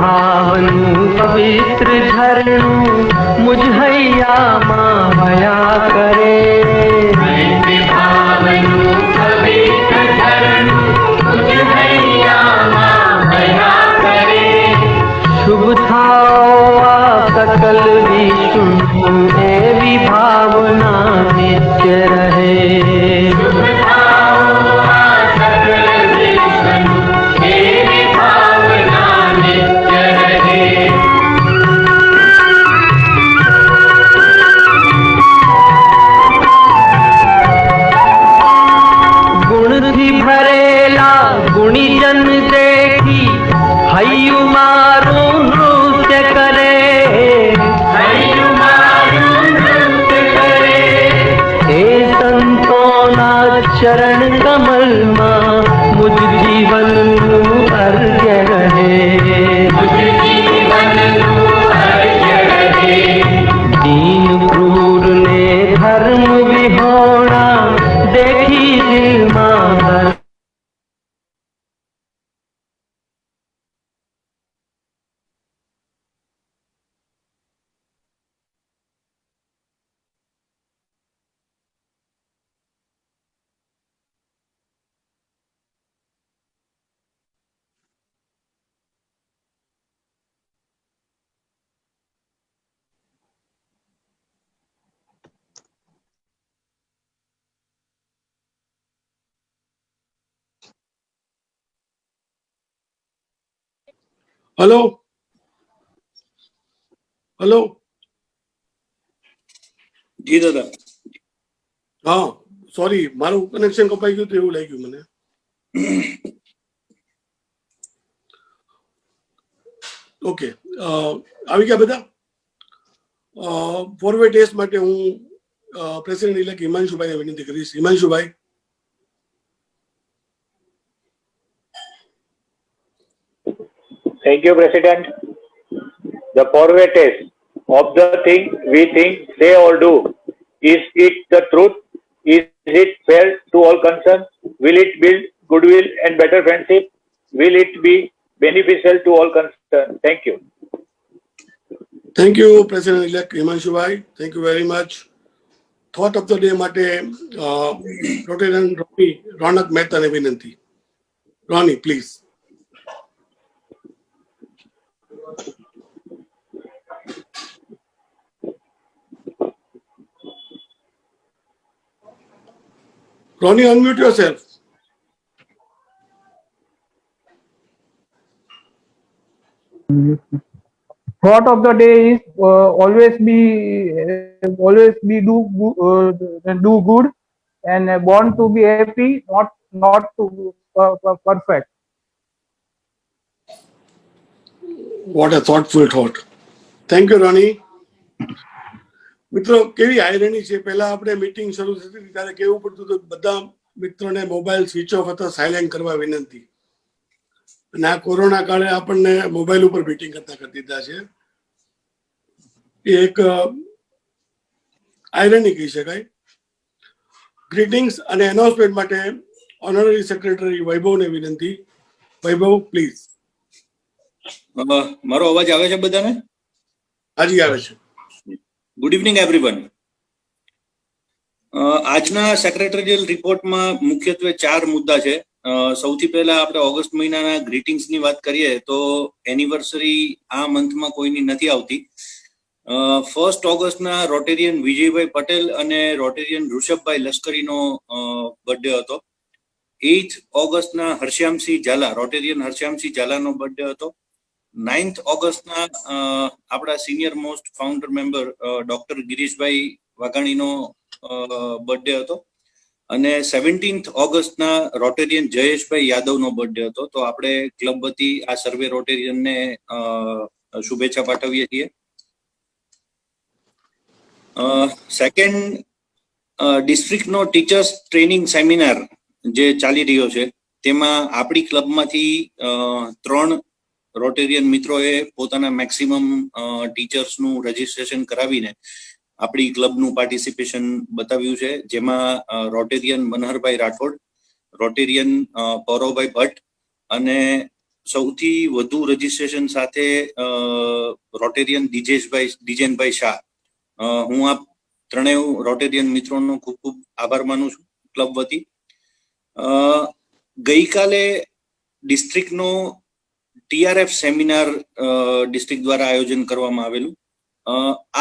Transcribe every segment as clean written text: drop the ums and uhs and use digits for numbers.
भावनु पवित्र झरणु मुझैया माया करे। भावनु पवित्र झरणु मुझैया माया करे। शुभ थाओ सकल विष्णु एवी भावना नित्य रहे। गुणीजन देखी हयु मारू नृत्य करे। हयु मारू नृत्य करे। हे संतोना चरण कमल मां मुझ जीवन अर्घ्य रहे। मुझ जीवन अर्घ्य रहे। दीन क्रूर ने धर्म विहोणा देखी दिल मां। हेलो हेलो जी दादा। हाँ सॉरी मारू कनेक्शन कपाई गયું એવું લાગ્યું મને। ઓકે આવી ગયા બધા। ફોરવર્ડ ટેસ્ટ માટે હું પ્રેસિડેન્ટ ઇલેક્ટ હિમાંશુભાઈને વિનંતી કરીશ। હિમાંશુભાઈ। Thank you, President. The forward test of the thing we think, say or do. Is it the truth? Is it fair to all concerned? Will it build goodwill and better friendship? Will it be beneficial to all concerned? Thank you. Thank you, President Elect Himanshubai. Thank you very much. Thought of the day માટે Rotarian રોનક મહેતાને વિનંતી। રોની please. Ronnie, unmute yourself. Thought of the day is always be do good and born to be happy, not to perfect. What a thoughtful thought. Thank you, Ronnie. મિત્રો કેવી irony છે, પહેલા આપણે meeting શરૂ થતી હતી ત્યારે કેવું પડતું હતું બધા મિત્રોને મોબાઈલ સ્વિચ ઓફ અથવા સાયલેન્ટ કરવા વિનંતી, અને આ કોરોના કાળે આપણને મોબાઈલ ઉપર મીટિંગ કરતા કરી દીધા છે। એ એક આયરની કહી શકાય। ગ્રીટિંગ્સ અને એનાઉન્સમેન્ટ માટે ઓનરરી સેક્રેટરી વૈભવને વિનંતી। વૈભવ પ્લીઝ। મારો અવાજ આવે છે બધાને? હાજી આવે છે। Good evening everyone. આજના સેક્રેટરીયલ રિપોર્ટમાં મુખ્યત્વે 4 મુદ્દા છે। સૌથી પહેલા આપણે ઓગસ્ટ મહિનાના ગ્રીટિંગ્સની વાત કરીએ તો એનિવર્સરી આ મંથમાં કોઈની નથી આવતી। 1 ઓગસ્ટના રોટેરિયન વિજયભાઈ પટેલ અને રોટેરિયન ઋષભભાઈ લશ્કરીનો બર્થડે હતો। 8 ઓગસ્ટના હરશ્યામસિંહ ઝાલા, રોટેરિયન હરશ્યામસિંહ ઝાલાનો બર્થડે હતો। 9th ઓગસ્ટના આપણા senior most founder member doctor Girishbhai વાઘાણીનો બર્થડે હતો, અને 17th ઓગસ્ટના રોટેરિયન જયેશભાઈ યાદવનો બર્થડે હતો। તો આપણે ક્લબ વતી આ સર્વે રોટેરિયનને શુભેચ્છા પાઠવીએ છીએ। સેકન્ડ, ડિસ્ટ્રિક્ટનો ટીચર્સ ટ્રેનિંગ સેમિનાર જે ચાલી રહ્યો છે તેમાં આપણી ક્લબમાંથી 3 રોટેરિયન મિત્રોએ પોતાના મેક્સિમમ ટીચર્સનું રજીસ્ટ્રેશન કરાવીને આપણી ક્લબનું પાર્ટિસિપેશન બતાવ્યું છે, જેમાં રોટેરિયન મનહરભાઈ રાઠોડ, રોટેરિયન પૌરવભાઈ ભટ્ટ અને સૌથી વધુ રજીસ્ટ્રેશન સાથે રોટેરિયન દિજેનભાઈ શાહ, હું આ ત્રણેય રોટેરિયન મિત્રોનો ખૂબ ખૂબ આભાર માનું છું ક્લબ વતી. ગઈકાલે ડિસ્ટ્રિક્ટનો TRF સેમિનાર ડિસ્ટ્રિક્ટ દ્વારા આયોજન કરવામાં આવેલું.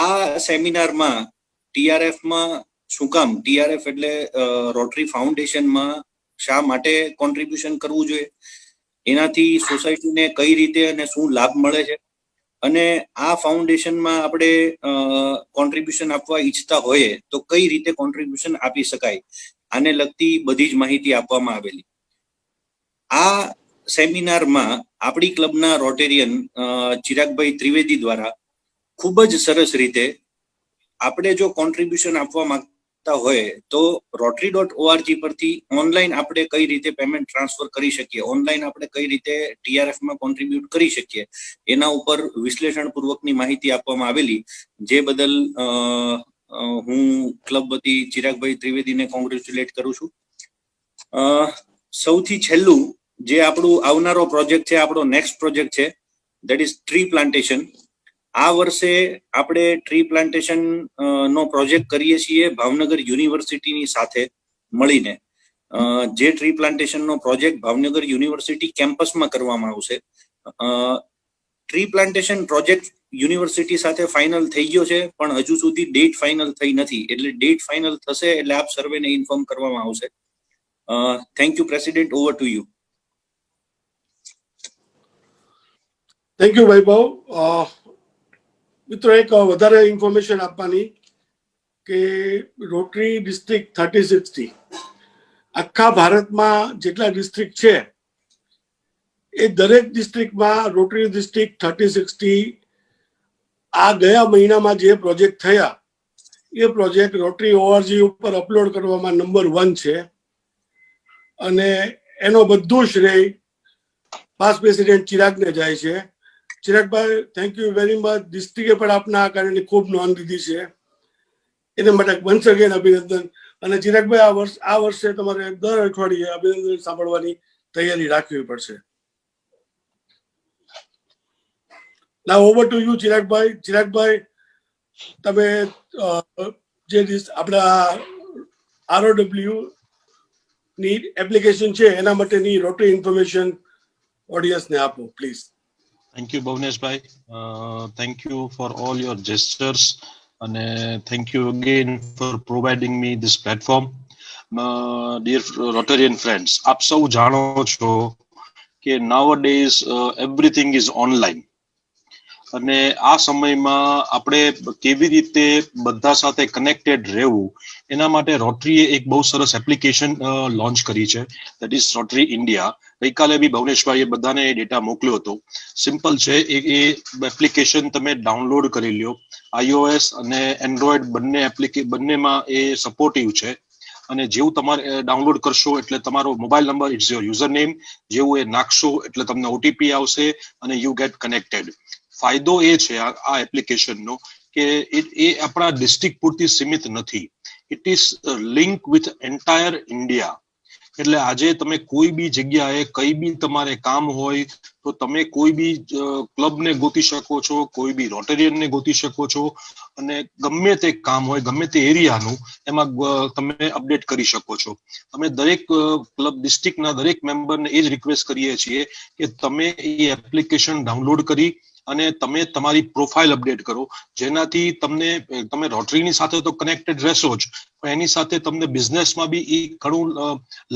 આ સેમિનારમાં TRFમાં શું કામ, TRF એટલે રોટરી ફાઉન્ડેશનમાં શા માટે કોન્ટ્રીબ્યુશન કરવું જોઈએ, એનાથી સોસાયટીને કઈ રીતે અને શું લાભ મળે છે, અને આ ફાઉન્ડેશનમાં આપણે કોન્ટ્રીબ્યુશન આપવા ઈચ્છતા હોઈએ તો કઈ રીતે કોન્ટ્રીબ્યુશન આપી શકાય, આને લગતી બધી જ માહિતી આપવામાં આવેલી. આ સેમિનારમાં આપણી ક્લબના રોટેરિયન ચિરાગભાઈ ત્રિવેદી દ્વારા ખૂબ જ સરસ રીતે આપણે જો કોન્ટ્રીબ્યુશન આપવા માંગતા હોય તો rotary.org પરથી ઓનલાઈન આપણે કઈ રીતે પેમેન્ટ ટ્રાન્સફર કરી શકીએ, ઓનલાઈન આપણે કઈ રીતે TRFમાં કોન્ટ્રીબ્યુટ કરી શકીએ, એના ઉપર વિશ્લેષણ પૂર્વકની માહિતી આપવામાં આવેલી, જે બદલ હું ક્લબ વતી ચિરાગભાઈ ત્રિવેદીને કોંગ્રેચ્યુલેટ કરું છું. સૌથી છેલ્લું જે આપણું આવનારો પ્રોજેક્ટ છે, આપણો નેક્સ્ટ પ્રોજેક્ટ છે, દેટ ઇઝ ટ્રી પ્લાન્ટેશન. આ વર્ષે આપણે ટ્રી પ્લાન્ટેશન નો પ્રોજેક્ટ કરીએ છીએ ભાવનગર યુનિવર્સિટીની સાથે મળીને. જે ટ્રી પ્લાન્ટેશન નો પ્રોજેક્ટ ભાવનગર યુનિવર્સિટી કેમ્પસમાં કરવામાં આવશે. ટ્રી પ્લાન્ટેશન પ્રોજેક્ટ યુનિવર્સિટી સાથે ફાઇનલ થઈ ગયો છે, પણ હજુ સુધી ડેટ ફાઇનલ થઈ નથી. એટલે ડેટ ફાઇનલ થશે એટલે આપ સર્વેને ઇન્ફોર્મ કરવામાં આવશે. Thank you president, over to you. Thank you Vaibhav. મિત્રો, એક વધારે ઇન્ફોર્મેશન આપવાની કે રોટરી ડિસ્ટ્રિક્ટ 3060 આખા ભારતમાં જેટલા ડિસ્ટ્રિક્ટ છે એ દરેક ડિસ્ટ્રિક્ટમાં રોટરી ડિસ્ટ્રિક્ટ 3060 આ ગયા મહિનામાં જે પ્રોજેક્ટ થયા એ પ્રોજેક્ટ rotary.org ઉપર અપલોડ કરવામાં નંબર 1 છે. અને એનો બધું શ્રેય પાસ્ટ પ્રેસિડેન્ટ ચિરાગને જાય છે. ચિરાગભાઈ, થેન્ક યુ વેરી મચ. ડિસ્ટ્રિક્ટે પણ આપના આ કાર્યની ખૂબ નોંધ લીધી છે, એને માટે વન્સ અગેન અભિનંદન. અને ચિરાગભાઈ, આ વર્ષે તમારે દર અઠવાડિયે અભિનંદન સાંભળવાની તૈયારી રાખવી પડશે. નાઉ ઓવર ટુ યુ ચિરાગભાઈ. ચિરાગભાઈ, તમે જે આપણા ROW ની એપ્લિકેશન છે એના માટેની રોટરી ઇન્ફોર્મેશન ઓડિયન્સને આપો please. Thank you, Bhavneshbhai. Thank you for all your gestures, and thank you again for providing me this platform. Dear Rotarian friends, આપ સૌ જાણો છો કે nowadays everything is online. અને આ સમયમાં આપણે કેવી રીતે બધા સાથે કનેક્ટેડ રહેવું એના માટે રોટરીએ એક બહુ સરસ એપ્લિકેશન લોન્ચ કરી છે, દેટ ઇઝ રોટરી ઇન્ડિયા. ગઈકાલે બી ભવનેશભાઈએ બધાને એ ડેટા મોકલ્યો હતો. સિમ્પલ છે, એ એપ્લિકેશન તમે ડાઉનલોડ કરી લ્યો. iOS અને એન્ડ્રોઈડ બંનેમાં એ સપોર્ટિવ છે. અને જેવું તમારે ડાઉનલોડ કરશો એટલે તમારો mobile number, it's your user name, જેવું એ નાખશો એટલે તમને OTP આવશે અને યુ ગેટ કનેક્ટેડ. ફાયદો એ છે આ એપ્લિકેશનનો કે એ આપણા ડિસ્ટ્રિક્ટ પૂરતી સીમિત નથી. It is link with entire India. એટલે આજે તમે કોઈ બી જગ્યાએ કઈ બી તમારે કામ હોય તો તમે કોઈ બી ક્લબને ગોતી શકો છો, કોઈ બી રોટેરિયનને ગોતી શકો છો, અને ગમે તે કામ હોય, ગમે તે એરિયાનું એમાં તમે અપડેટ કરી શકો છો. અમે દરેક ક્લબ ડિસ્ટ્રિક્ટના દરેક મેમ્બરને એ જ રિક્વેસ્ટ કરીએ છીએ કે તમે એ એપ્લિકેશન ડાઉનલોડ કરી અને તમે તમારી પ્રોફાઇલ અપડેટ કરો, જેનાથી તમે રોટરીની સાથે તો કનેક્ટેડ રહેશો જ, પણ એની સાથે તમને બિઝનેસમાં બી એ ઘણું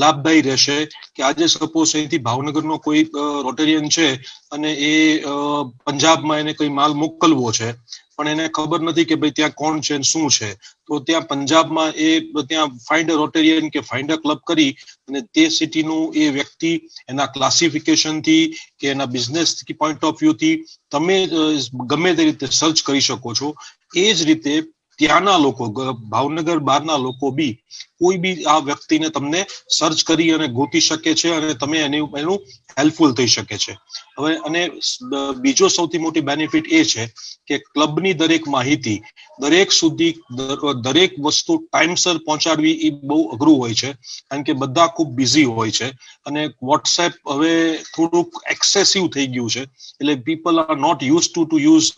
લાભદાયી રહેશે. કે આજે સપોઝ અહીંથી ભાવનગરનો કોઈ રોટેરિયન છે અને એ પંજાબમાં એને કોઈ માલ મોકલવો છે, પણ એને ખબર નથી કે ભાઈ ત્યાં કોણ છે શું છે, તો ત્યાં પંજાબમાં એ ત્યાં ફાઇન્ડ અ રોટેરિયન કે ફાઇન્ડ અ ક્લબ કરી અને તે સિટીનું એ વ્યક્તિ એના ક્લાસિફિકેશનથી કે એના બિઝનેસ પોઈન્ટ ઓફ વ્યૂથી તમે ગમે તે રીતે સર્ચ કરી શકો છો. એ જ રીતે ત્યાંના લોકો ભાવનગર બહારના લોકો બી કોઈ બી આ વ્યક્તિને તમને સર્ચ કરી અને ગોતી શકે છે અને તમે એનું હેલ્પફુલ થઈ શકે છે. હવે અને બીજો સૌથી મોટી બેનિફિટ એ છે કે ક્લબની દરેક માહિતી દરેક સુધી દરેક વસ્તુ ટાઈમસર પહોંચાડવી એ બહુ અઘરું હોય છે, કારણ કે બધા ખૂબ બિઝી હોય છે અને વોટ્સએપ હવે થોડુંક એક્સેસિવ થઈ ગયું છે, એટલે people are not use to use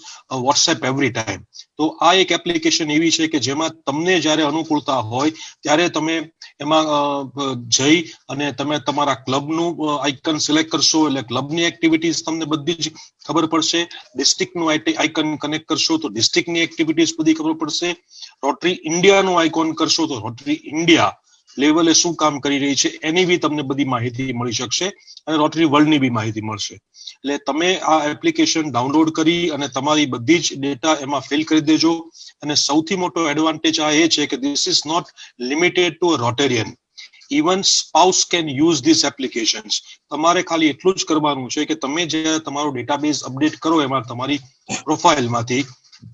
WhatsApp every time. તો આ એક એપ્લિકેશન એવી છે કે જેમાં તમને જ્યારે અનુકૂળતા હોય ત્યારે તમે એમાં જઈ અને તમે તમારા ક્લબનું આઇકન સિલેક્ટ કરશો એટલે ક્લબની એક્ટિવિટીઝ તમને બધી જ ખબર પડશે. ડિસ્ટ્રિક્ટનું આઇકન કનેક્ટ કરશો તો ડિસ્ટ્રિક્ટની એક્ટિવિટીઝ બધી ખબર પડશે. રોટરી ઇન્ડિયાનું આઇકોન કરશો તો રોટરી ઇન્ડિયા લેવલે શું કામ કરી રહી છે એની બી તમને બધી માહિતી મળી શકશે અને રોટરી વર્લ્ડની બી માહિતી મળશે. એટલે તમે આ એપ્લિકેશન ડાઉનલોડ કરી અને તમારી બધી જ ડેટા એમાં ફિલ કરી દેજો. અને સૌથી મોટો એડવાન્ટેજ આ એ છે કે this is not limited to a Rotarian. Even spouse can use this applications. તમારે ખાલી એટલું જ કરવાનું છે કે તમે જે તમારો ડેટાબેઝ અપડેટ કરો એમાં તમારી પ્રોફાઇલમાંથી,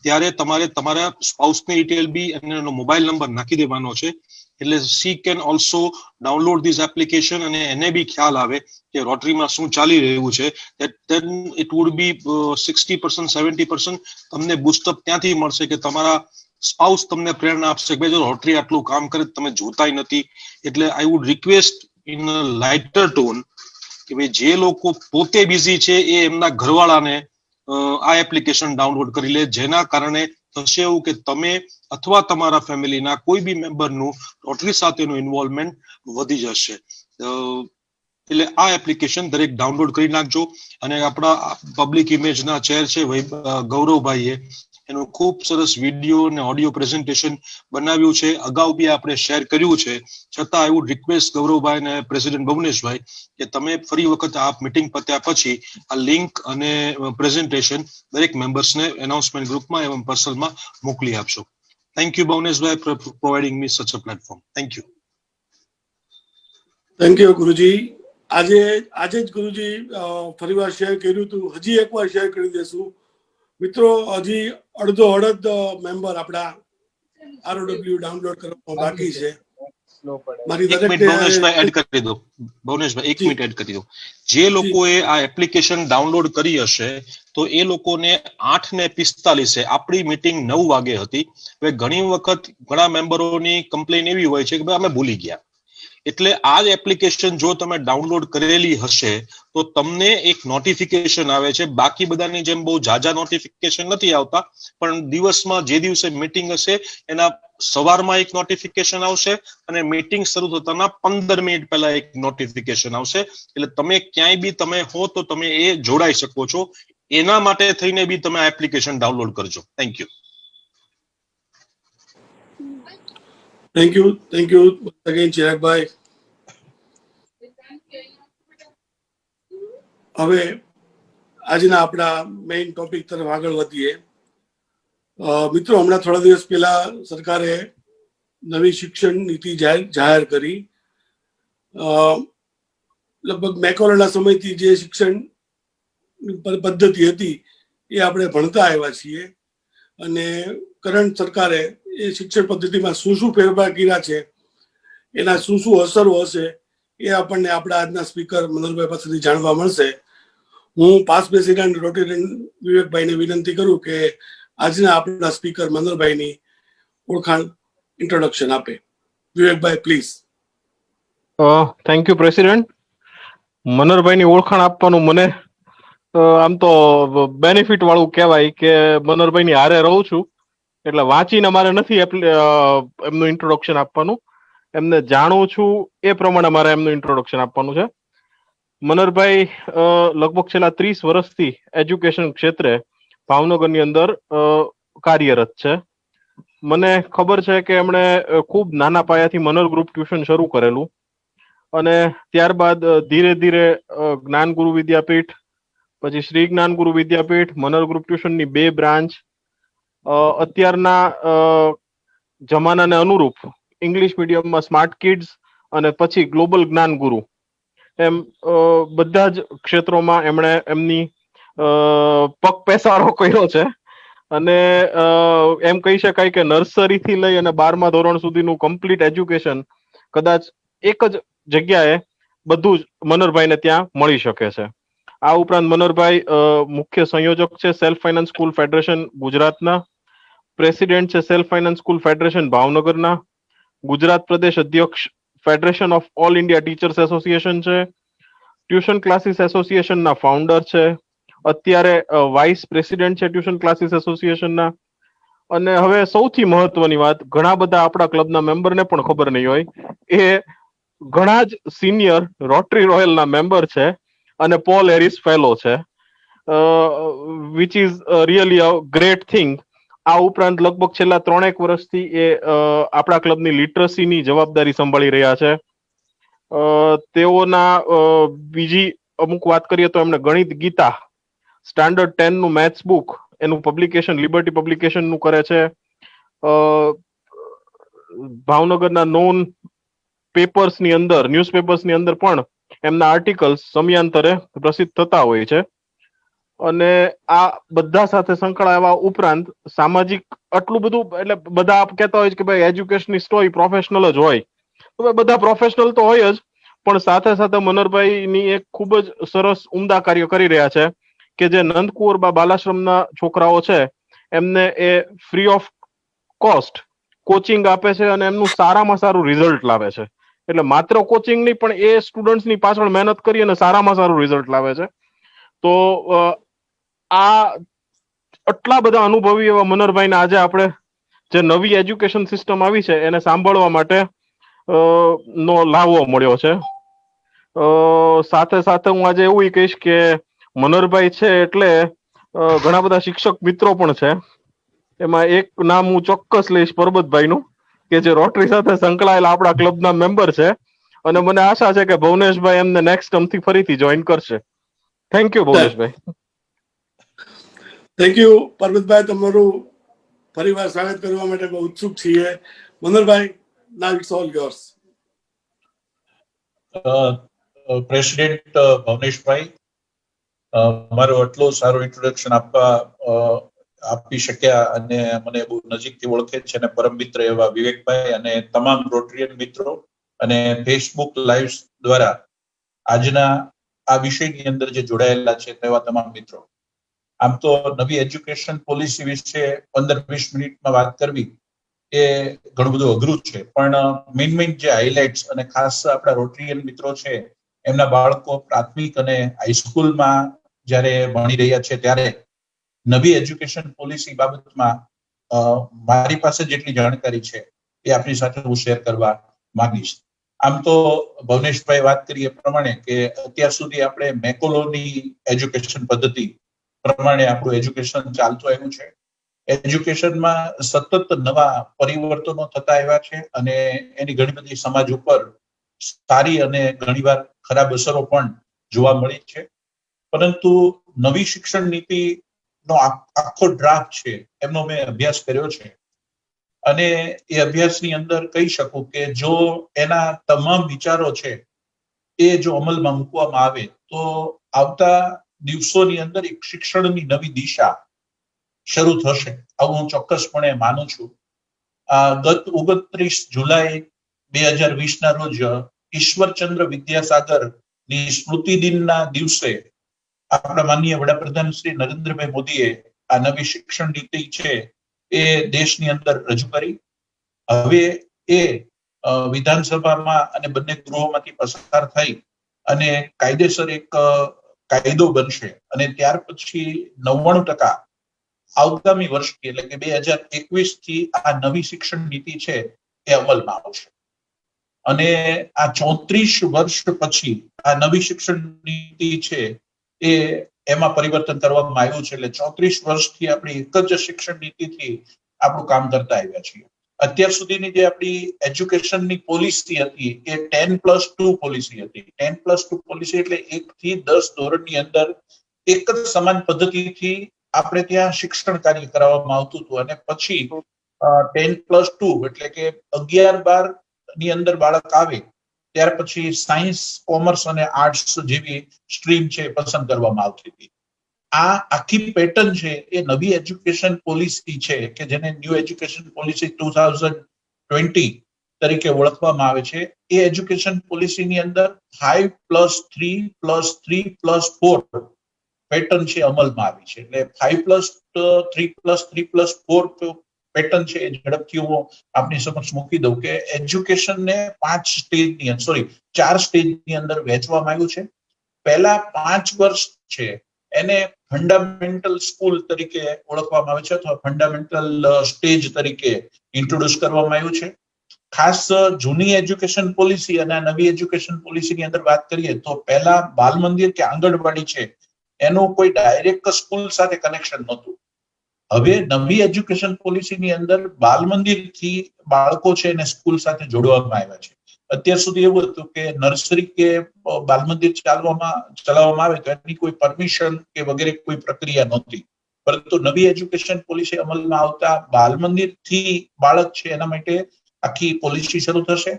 ત્યારે તમારે તમારા સ્પાઉસની ડિટેલ બી અને એનો મોબાઈલ નંબર નાખી દેવાનો છે. એટલે C can also download this application અને એને બી ખ્યાલ આવે કે રોટરીમાં શું ચાલી રહ્યું છે. then it would be 60% 70% તમને બુસ્ટઅપ ત્યાંથી મળશે કે તમારા સ્પાઉસ તમને પ્રેરણા આપશે કે જો રોટરી આટલું કામ કરે તમે જોતાય નથી. એટલે I would request in a lighter tone કે ભાઈ જે લોકો પોતે બિઝી છે એ એમના ઘરવાળાને આ એપ્લિકેશન ડાઉનલોડ કરી લે, જેના કારણે થશે એવું કે તમે અથવા તમારા ફેમિલીના કોઈ બી મેમ્બરનું રોટરી સાથેનું ઇન્વોલ્વમેન્ટ વધી જશે. એટલે આ એપ્લિકેશન દરેક ડાઉનલોડ કરી નાખજો. અને આપણા પબ્લિક ઇમેજના ચેર છે ગૌરવભાઈએ એનું ખૂબ સરસ વિડીયો અને ઓડિયો પ્રેઝન્ટેશન બનાવ્યું છે. અગાઉ બી આપણે શેર કર્યું છે, છતાં આઈ વુડ રિક્વેસ્ટ ગૌરવભાઈ અને પ્રેસિડેન્ટ ભુવનેશભાઈ કે તમે ફરી વખત આ મીટિંગ પત્યા પછી આ લિંક અને પ્રેઝન્ટેશન દરેક મેમ્બર્સને એનાઉન્સમેન્ટ ગ્રુપમાં એવં પર્સનલમાં મોકલી આપશો. Thank you Bhuvneshbhai for providing me such a platform. Thank you. Thank you Guruji. આજે જ ગુરુજી ફરીવાર શેર કર્યું હતું, હજી એકવાર શેર કરી દેશું મિત્રો. હજી અડધ મેમ્બર આપણા ROW ડાઉનલોડ કરવામાં બાકી છે. મારી એક મિનિટ ભુવનેશભાઈ એડ કરી દો. ભુવનેશભાઈ એક મિનિટ એડ કરી દો. જે લોકોએ આ એપ્લિકેશન ડાઉનલોડ કરી હશે તો એ લોકોને 8:45 આપણી મીટિંગ 9 વાગે હતી. હવે ઘણી વખત ઘણા મેમ્બરોની કમ્પ્લેન એવી હોય છે કે ભાઈ અમે ભૂલી ગયા. એટલે આ જ એપ્લિકેશન જો તમે ડાઉનલોડ કરેલી હશે તો તમને એક નોટિફિકેશન આવે છે. બાકી બધાની જેમ બહુ ઝાઝા નોટિફિકેશન નથી આવતા, પણ દિવસમાં જે દિવસે મીટિંગ હશે એના સવારમાં એક નોટિફિકેશન આવશે અને મીટિંગ શરૂ થતાના 15 મિનિટ પહેલા એક નોટિફિકેશન આવશે. એટલે તમે ક્યાંય બી તમે હો તો તમે એ જોડાઈ શકો છો. એના માટે થઈને બી તમે આ એપ્લિકેશન ડાઉનલોડ કરજો. Thank you. Thank you again Chiragbhai. હવે આજના આપણા મેઇન ટોપિક તરફ આગળ વધીએ. મિત્રો, હમણાં થોડા દિવસ પહેલા સરકારે નવી શિક્ષણ નીતિ જાહેર કરી. લગભગ મેકોલના સમયથી જે શિક્ષણ પદ્ધતિ હતી એ આપણે ભણતા આવ્યા છીએ અને કરંટ સરકારે એ શિક્ષણ પદ્ધતિમાં શું ફેરફાર કર્યા છે, એના શું અસરો હશે એ આપણને આપણા આજના સ્પીકર મનોહરભાઈ પાસેથી જાણવા મળશે. હું પાસ પ્રેસિડેન્ટ રોટેરિયન વિવેકભાઈને વિનંતી કરું કે આજના આપણા સ્પીકર મનોહરભાઈની ઓળખાણ ઇન્ટ્રોડક્શન આપે. Vivekbhai please. Thank you president. મનોહરભાઈની ઓળખાણ આપવાનું મને આમ તો બેનિફિટ વાળું કહેવાય કે મનોહરભાઈની હારે રહું છું એટલે વાંચીને મારે નથી એમનું ઇન્ટ્રોડક્શન આપવાનું, એમને જાણું છું એ પ્રમાણે મારે એમનું ઇન્ટ્રોડક્શન આપવાનું છે. મનોહરભાઈ લગભગ છેલ્લા 30 વર્ષથી એજ્યુકેશન ક્ષેત્રે ભાવનગરની અંદર કાર્યરત છે. મને ખબર છે કે એમણે ખૂબ નાના પાયાથી મનોહર ગ્રુપ ટ્યુશન શરૂ કરેલું અને ત્યારબાદ ધીરે ધીરે જ્ઞાનગુરુ વિદ્યાપીઠ, પછી શ્રી જ્ઞાનગુરુ વિદ્યાપીઠ, મનોહર ગ્રુપ ટ્યુશનની 2 બ્રાન્ચ, અત્યારના જમાનાને અનુરૂપ ઇંગ્લિશ મીડિયમમાં સ્માર્ટ કિડ્સ અને પછી ગ્લોબલ જ્ઞાનગુરુ, એમ બધા જ ક્ષેત્રોમાં એમણે એમની પગ પેસારો કર્યો છે અને એમ કહી શકાય કે નર્સરી થી લઈ અને 12મા ધોરણ સુધીનું કમ્પ્લીટ એજ્યુકેશન કદાચ એક જ જગ્યાએ બધું જ મનોહરભાઈને ત્યાં મળી શકે છે. આ ઉપરાંત મનોહરભાઈ મુખ્ય સંયોજક છે સેલ્ફ ફાઇનાન્સ સ્કૂલ ફેડરેશન ગુજરાતના, પ્રેસિડેન્ટ છે સેલ્ફ ફાઇનાન્સ સ્કૂલ ફેડરેશન ભાવનગરના, ગુજરાત પ્રદેશ અધ્યક્ષ federation of all India teachers association છે, ટ્યુશન ક્લાસીસ એસોસિએશનના ફાઉન્ડર છે, અત્યારે વાઇસ પ્રેસિડેન્ટ છે ટ્યુશન ક્લાસીસ એસોસિએશનના. અને હવે સૌથી મહત્વની વાત, ઘણા બધા આપણા ક્લબના મેમ્બરને પણ ખબર નહીં હોય, એ ઘણા જ સિનિયર રોટરી રોયલના મેમ્બર છે અને પોલ હેરિસ ફેલો છે, which is really a great thing. આ ઉપરાંત લગભગ છેલ્લા 3 વર્ષથી એ આપણા ક્લબની લિટરસીની જવાબદારી સંભાળી રહ્યા છે. તેઓના બીજી અમુક વાત કરીએ તો એમને ગણિત ગીતા સ્ટાન્ડર્ડ 10 નું મેથ્સ બુક એનું પબ્લિકેશન લિબર્ટી પબ્લિકેશન નું કરે છે. ભાવનગરના નોન પેપર્સ ની અંદર, ન્યૂઝપેપર્સ ની અંદર પણ એમના આર્ટિકલ્સ સમયાંતરે પ્રસિદ્ધ થતા હોય છે. અને આ બધા સાથે સંકળાયેલા ઉપરાંત સામાજિક આટલું બધું, એટલે બધા આપ કહેતા હોય કે ભાઈ એજ્યુકેશનિસ્ટ હોય પ્રોફેશનલ જ હોય, તો બધા પ્રોફેશનલ તો હોય જ, પણ સાથે સાથે મનોહરભાઈની એક ખૂબ જ સરસ ઉમદા કાર્ય કરી રહ્યા છે કે જે નંદકુંવરબા બાલાશ્રમના છોકરાઓ છે એમને એ ફ્રી ઓફ કોસ્ટ કોચિંગ આપે છે અને એમનું સારામાં સારું રિઝલ્ટ લાવે છે. એટલે માત્ર કોચિંગ નહીં, પણ એ સ્ટુડન્ટ્સની પાછળ મહેનત કરી અને સારામાં સારું રિઝલ્ટ લાવે છે. તો આ આટલા બધા અનુભવી એવા મનોહરભાઈને આજે આપણે જે નવી એજ્યુકેશન સિસ્ટમ આવી છે એને સાંભળવા માટે નો લાવો મળ્યો છે. સાથે સાથે હું આજે એવું કહીશ કે મનોહરભાઈ છે એટલે ઘણા બધા શિક્ષક મિત્રો પણ છે. એમાં એક નામ હું ચોક્કસ લઈશ, પરબતભાઈનું, કે જે રોટરી સાથે સંકળાયેલા આપણા ક્લબના મેમ્બર છે. અને મને આશા છે કે ભવનેશભાઈ એમને નેક્સ્ટ ટર્મથી ફરીથી જોઈન કરશે. Thank you Bhavneshbhai. Thank you Parbatbhai, તમારું ફરીવાર સ્વાગત કરવા માટે બહુ ઉત્સુક છીએ. Manoharbhai, now it's all yours. President Bhavneshbhai, મારું આટલું સારું ઇન્ટ્રોડક્શન આપી શક્યા અને મને બહુ નજીકથી ઓળખે છે અને પરમ મિત્ર એવા વિવેકભાઈ અને તમામ રોટરીયન મિત્રો અને ફેસબુક લાઈવ દ્વારા આજના આ વિષયની અંદર જે જોડાયેલા છે તેવા તમામ મિત્રો. આમ તો નવી એજ્યુકેશન પોલિસી વિશે 15-20 મિનિટમાં વાત કરવી એ ઘણું બધું અઘરું છે, પણ મેઇન જે હાઇલાઇટ્સ અને ખાસ આપણા રોટરીયન મિત્રો છે એમના બાળકો પ્રાથમિક અને હાઈસ્કૂલમાં જ્યારે ભણી રહ્યા છે ત્યારે નવી એજ્યુકેશન પોલિસી બાબતમાં મારી પાસે જેટલી જાણકારી છે એ આપની સાથે હું શેર કરવા માંગીશ. આમ તો ભવનેશભાઈ વાત કરી એ પ્રમાણે કે અત્યાર સુધી આપણે મેકોલોની એજ્યુકેશન પદ્ધતિ પ્રમાણે આપણું એજ્યુકેશન ચાલતું આવ્યું છે. એજ્યુકેશનમાં સતત નવા પરિવર્તનો થતા આવ્યા છે અને એની ઘણી બધી સમાજ ઉપર સારી અને ઘણીવાર ખરાબ અસરો પણ જોવા મળી છે. પરંતુ નવી શિક્ષણ નીતિનો આખો ડ્રાફ્ટ છે એમનો મેં અભ્યાસ કર્યો છે અને એ અભ્યાસની અંદર કહી શકું કે જો એના તમામ વિચારો છે એ જો અમલમાં મૂકવામાં આવે તો આવતા દિવસોની અંદર એક શિક્ષણની નવી દિશા શરૂ થશે, આવું હું ચોક્કસપણે માનું છું. ગત 29 જુલાઈ 2020 રોજ ઈશ્વરચંદ્ર વિદ્યાસાગરની સ્મૃતિ દિનના દિવસે આપણા માનનીય વડાપ્રધાન શ્રી નરેન્દ્રભાઈ મોદીએ આ નવી શિક્ષણ નીતિ છે એ દેશની અંદર રજૂ કરી. હવે એ વિધાનસભામાં અને બંને ગૃહોમાંથી પસાર થઈ અને કાયદેસર એક કાયદો બનશે અને ત્યાર પછી 99% આગામી વર્ષથી એટલે કે 2021 થી આ નવી શિક્ષણ નીતિ છે એ અમલમાં આવશે. અને આ 34 વર્ષ પછી આ નવી શિક્ષણ નીતિ છે એ એમાં પરિવર્તન કરવામાં આવ્યું છે. એટલે 34 વર્ષથી આપણી એક જ શિક્ષણ નીતિથી આપણું કામ કરતા આવ્યા છીએ. અત્યાર સુધીની જે આપણી એજ્યુકેશનની પોલિસી હતી એ 10+2 પોલિસી હતી. 10+2 પોલિસી એટલે 1 થી 10 ધોરણની અંદર એક જ સમાન પદ્ધતિથી આપણે ત્યાં શિક્ષણ કાર્ય કરાવવામાં આવતું હતું અને પછી 10+2 એટલે કે 11-12 ની અંદર બાળક આવે ત્યાર પછી સાયન્સ, કોમર્સ અને આર્ટ્સ જેવી સ્ટ્રીમ છે પસંદ કરવામાં આવતી હતી. આ આખી પેટર્ન છે એ નવી એજ્યુકેશન પોલિસી છે કે જેને ન્યૂ એજ્યુકેશન પોલિસી 2020 તરીકે ઓળખવામાં આવે છે. એ એજ્યુકેશન પોલિસીની અંદર 5+3+3+4 પેટર્ન છે અમલમાં આવી છે. એટલે 5+3+3+4 પેટર્ન છે એ ઝડપથી હું આપની સમક્ષ મૂકી દઉં કે એજ્યુકેશનને 4 સ્ટેજની અંદર વહેંચવામાં આવ્યું છે. પહેલા 5 વર્ષ છે એને ફંડામેન્ટલ સ્કૂલ તરીકે ઓળખવામાં આવે છે અથવા ફંડામેન્ટલ સ્ટેજ તરીકે ઇન્ટ્રોડ્યુસ કરવામાં આવ્યું છે. ખાસ જૂની એજ્યુકેશન પોલિસી અને નવી એજ્યુકેશન પોલિસીની અંદર વાત કરીએ તો પહેલા બાલ મંદિર કે આંગણવાડી છે એનું કોઈ ડાયરેક્ટ સ્કૂલ સાથે કનેક્શન નહોતું. હવે નવી એજ્યુકેશન પોલિસીની અંદર બાલ મંદિરથી બાળકો છે એને સ્કૂલ સાથે જોડવામાં આવ્યા છે. અત્યાર સુધી એવું હતું કે નર્સરી કે બાલ મંદિર ચલાવવામાં આવે તો એની કોઈ પરમિશન કે વગેરે કોઈ પ્રક્રિયા નહોતી. પરંતુ નવી એજ્યુકેશન પોલિસી અમલમાં આવતા બાલ મંદિરથી બાળક છે એના માટે આખી પોલિસી શરૂ થશે.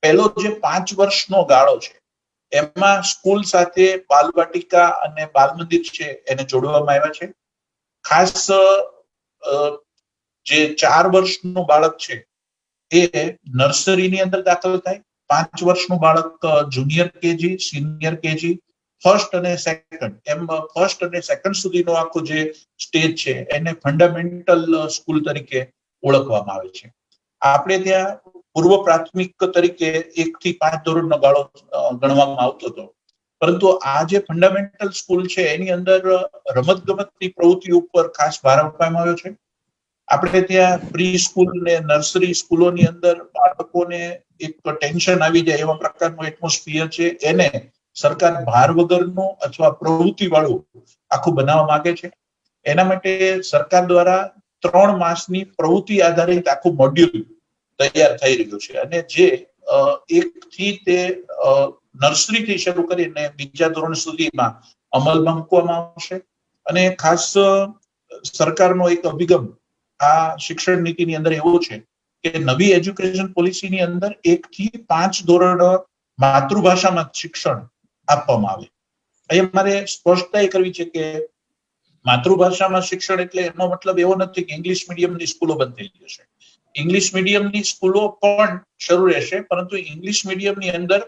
પહેલો જે 5 વર્ષનો ગાળો છે એમાં સ્કૂલ સાથે બાલવાટિકા અને બાલ મંદિર છે એને જોડવામાં આવ્યા છે. ખાસ જે 4 વર્ષનું બાળક છે એ નર્સરીની અંદર દાખલ થાય. 5 વર્ષનું બાળક junior KG, senior KG, first અને સેકન્ડ એમ ફર્સ્ટ અને સેકન્ડ સુધીનો આખો જે સ્ટેજ છે એને ફંડામેન્ટલ સ્કૂલ તરીકે ઓળખવામાં આવે છે. આપણે ત્યાં પૂર્વ પ્રાથમિક તરીકે 1 થી 5 ધોરણનો ગાળો ગણવામાં આવતો હતો. પરંતુ આ જે ફંડામેન્ટલ સ્કૂલ છે એની અંદર રમતગમતની પ્રવૃત્તિ ઉપર ખાસ ભાર આપવામાં આવ્યો છે. આપણે ત્યાં પ્રી સ્કૂલ ને નર્સરી સ્કૂલોની અંદર બાળકોને એક ટેન્શન આવી જાય એવા પ્રકારનું એટમોસ્ફિયર છે એને સરકાર ભાર વગરનું અથવા પ્રવૃત્તિ વાળું આખું બનાવવા માંગે છે. એના માટે સરકાર દ્વારા 3 માસની પ્રવૃત્તિ આધારિત આખું મોડ્યુલ તૈયાર થઈ રહ્યું છે અને જે 1 થી તે નર્સરીથી શરૂ કરીને બીજા ધોરણ સુધીમાં અમલમાં મૂકવામાં આવશે. અને ખાસ સરકારનો એક અભિગમ આ શિક્ષણ નીતિની અંદર એવો છે કે નવી એજ્યુકેશન પોલિસીની અંદર 1 થી 5 ધોરણ માતૃભાષામાં શિક્ષણ આપવામાં આવે. અહીંયા મારે સ્પષ્ટતા એ કરવી છે કે માતૃભાષામાં શિક્ષણ એટલે એનો મતલબ એવો નથી કે ઇંગ્લિશ મીડિયમની સ્કૂલો બંધ થઈ જશે. ઇંગ્લિશ મીડિયમની સ્કૂલો પણ શરૂ રહેશે, પરંતુ ઇંગ્લિશ મીડિયમની અંદર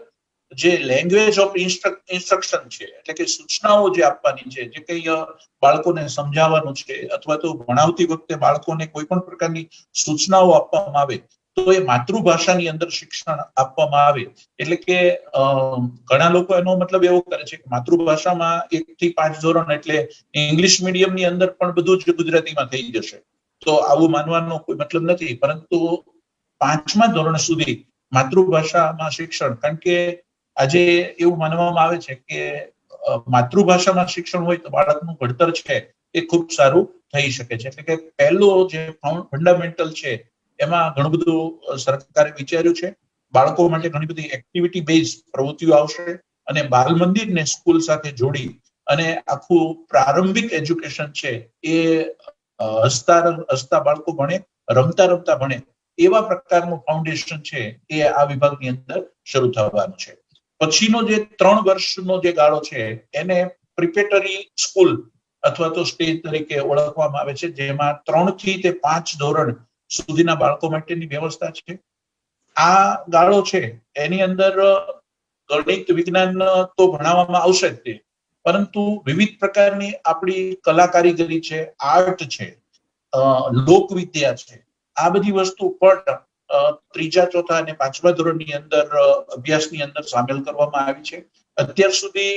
જે લેંગ્વેજ ઓફ ઇન્સ્ટ્રક્શન છે એટલે કે સૂચનાઓ જે આપવાની છે, જે કંઈ બાળકોને સમજાવવાનું છે અથવા તો ભણાવતી વખતે બાળકોને કોઈ પણ પ્રકારની સૂચનાઓ આપવામાં આવે તો એ માતૃભાષાની અંદર શિક્ષણ આપવામાં આવે. એટલે કે ઘણા લોકો એનો મતલબ એવો કરે છે કે માતૃભાષામાં 1 થી 5 ધોરણ એટલે ઇંગ્લિશ મીડિયમની અંદર પણ બધું જ ગુજરાતીમાં થઈ જશે. તો આવું માનવાનો કોઈ મતલબ નથી, પરંતુ 5મા ધોરણ સુધી માતૃભાષામાં શિક્ષણ, કારણ કે આજે એવું માનવામાં આવે છે કે માતૃભાષામાં શિક્ષણ હોય તો બાળકનું ઘડતર છે એ ખૂબ સારું થઈ શકે છે. એટલે કે પહેલો જે ફંડામેન્ટલ છે એમાં ઘણું બધું સરકારે વિચાર્યું છે. બાળકો માટે ઘણી બધી એક્ટિવિટી બેઝ પ્રવૃત્તિઓ આવશે અને બાલ મંદિરને સ્કૂલ સાથે જોડી અને આખું પ્રારંભિક એજ્યુકેશન છે એ હસતા બાળકો ભણે, રમતા ભણે એવા પ્રકારનું ફાઉન્ડેશન છે એ આ વિભાગની અંદર શરૂ થવાનું છે. પછીનો જે 3 વર્ષનો જે ગાળો છે એને પ્રિપેટરી સ્કૂલ અથવા તો સ્ટેજ તરીકે ઓળખવામાં આવે છે, જેમાં 3 થી તે 5 ધોરણ સુધીના બાળકો માટેની વ્યવસ્થા છે. આ ગાળો છે એની અંદર ગણિત, વિજ્ઞાન તો ભણાવવામાં આવશે જ તે, પરંતુ વિવિધ પ્રકારની આપણી કલા કારીગરી છે, આર્ટ છે, લોકવિદ્યા છે, આ બધી વસ્તુ પણ 3જા, 4થા અને 5મા ધોરણની અંદર અભ્યાસની અંદર સામેલ કરવામાં આવી છે. અત્યાર સુધી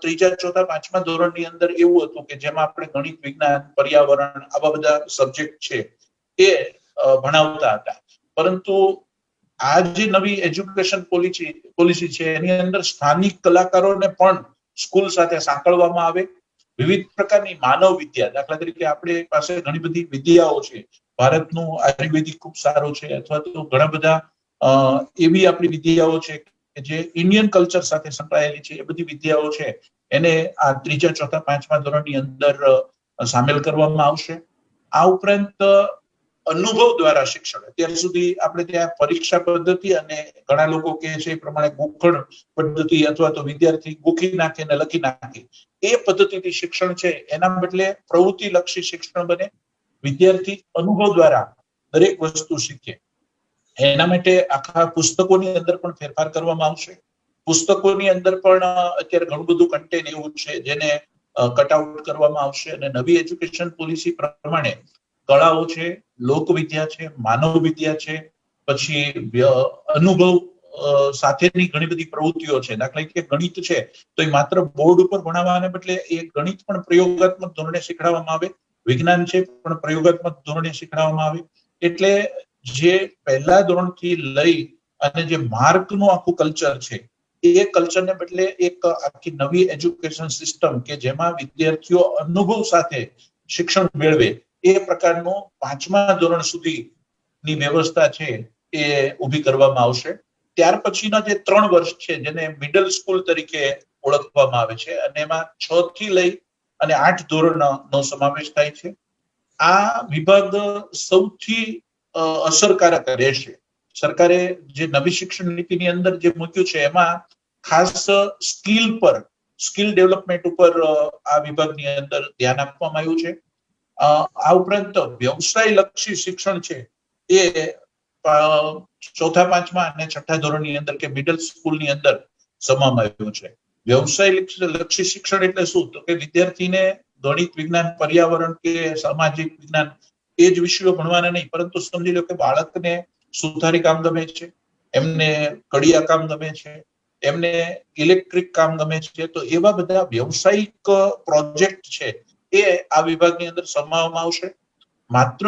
3જા, 4થા, 5મા ધોરણની અંદર એવું હતું કે જેમાં આપણે ગણિત, વિજ્ઞાન, પર્યાવરણ આવા બધા સબ્જેક્ટ છે એ ભણાવતા હતા. પરંતુ આ જે નવી એજ્યુકેશન પોલિસી છે એની અંદર સ્થાનિક કલાકારોને પણ સ્કૂલ સાથે સાંકળવામાં આવે. વિવિધ પ્રકારની માનવ વિદ્યા, દાખલા તરીકે આપણી પાસે ઘણી બધી વિદ્યાઓ છે. ભારતનું આયુર્વેદિક ખૂબ સારું છે, અથવા તો ઘણા બધા એવી આપણી વિદ્યાઓ છે કે જે ઇન્ડિયન કલ્ચર સાથે સંકળાયેલી છે. એ બધી વિદ્યાઓ છે એને આ 3જા, 4થા, 5મા ધોરણની અંદર સામેલ કરવામાં આવશે. આ ઉપરાંત અનુભવ દ્વારા શિક્ષણ. અત્યાર સુધી આપણે ત્યાં પરીક્ષા પદ્ધતિ અને ઘણા લોકો કહે છે એ પ્રમાણે ગોખણ પદ્ધતિ અથવા તો વિદ્યાર્થી ગોખી નાખે ને લખી નાખે એ પદ્ધતિથી શિક્ષણ છે, એના બદલે પ્રવૃત્તિલક્ષી શિક્ષણ બને. વિદ્યાર્થી અનુભવ દ્વારા દરેક વસ્તુ શીખે. એના માટે આખા પુસ્તકોની અંદર પણ ફેરફાર કરવામાં આવશે. પુસ્તકોની અંદર પણ અત્યારે ઘણું બધું કન્ટેન્ટ એવું છે જેને કટઆઉટ કરવામાં આવશે અને નવી એજ્યુકેશન પોલિસી પ્રમાણે કળાઓ છે, લોકવિદ્યા છે, માનવ વિદ્યા છે, પછી અનુભવ સાથેની ઘણી બધી પ્રવૃત્તિઓ છે. દાખલા તરીકે ગણિત છે તો એ માત્ર બોર્ડ ઉપર ભણાવવાને બદલે એ ગણિત પણ પ્રયોગાત્મક ધોરણે શીખવાડવામાં આવે. વિજ્ઞાન છે પણ પ્રયોગાત્મક ધોરણે શીખવાડવામાં આવે. એટલે જે પહેલા ધોરણથી લઈ અને જે માર્કનું આખું કલ્ચર છે એ કલ્ચરને બદલે એક આખી નવી એજ્યુકેશન સિસ્ટમ કે જેમાં વિદ્યાર્થીઓ અનુભવ સાથે શિક્ષણ મેળવે એ પ્રકારનું 5મા ધોરણ સુધીની વ્યવસ્થા છે એ ઊભી કરવામાં આવશે. ત્યાર પછીના જે 3 વર્ષ છે જેને મિડલ સ્કૂલ તરીકે ઓળખવામાં આવે છે અને એમાં 6 થી લઈ અને 8 ધોરણનો સમાવેશ થાય છે. આ વિભાગ સૌથી અસરકારક રહેશે. સરકારે જે નવી શિક્ષણ નીતિની અંદર જે મૂક્યું છે એમાં ખાસ સ્કિલ ડેવલપમેન્ટ ઉપર આ વિભાગની અંદર ધ્યાન આપવામાં આવ્યું છે. આ ઉપરાંત વ્યવસાય લક્ષી શિક્ષણ છે એ 4થા 5મા અને 6ઠા ધોરણની અંદર કે મિડલ સ્કૂલની અંદર સમાવવામાં આવ્યું છે. વ્યવસાય લક્ષી શિક્ષણ એટલે શું? તો કે વિદ્યાર્થીને ગણિત, વિજ્ઞાન, પર્યાવરણ કે સામાજિક વિજ્ઞાન એ જ વિષયો ભણવાના નહીં, પરંતુ સમજી લો કે બાળકને સુથારી કામ ગમે છે, એમને કડિયા કામ ગમે છે, એમને ઇલેક્ટ્રિક કામ ગમે છે, તો એવા બધા વ્યવસાયિક પ્રોજેક્ટ છે એ આ વિભાગની અંદર સમાવવામાં આવશે. માત્ર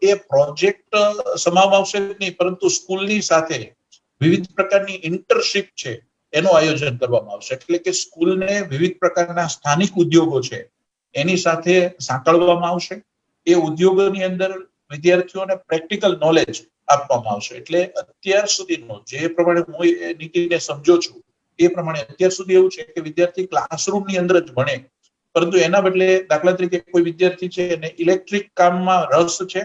એ પ્રોજેક્ટ સમાવવામાં આવશે નહીં, પરંતુ સ્કૂલની સાથે વિવિધ પ્રકારની ઇન્ટર્નશીપ છે એનું આયોજન કરવામાં આવશે. એટલે કે સ્કૂલને વિવિધ પ્રકારના સ્થાનિક ઉદ્યોગો છે એની સાથે સાંકળવામાં આવશે. એ ઉદ્યોગોની અંદર વિદ્યાર્થીઓને પ્રેક્ટિકલ નોલેજ આપવામાં આવશે. એટલે અત્યાર સુધીનો જે પ્રમાણે હું એ નીતિને સમજો છું એ પ્રમાણે અત્યાર સુધી એવું છે કે વિદ્યાર્થી ક્લાસરૂમની અંદર જ ભણે, પરંતુ એના બદલે દાખલા તરીકે કોઈ વિદ્યાર્થી છે એને ઇલેક્ટ્રિક કામમાં રસ છે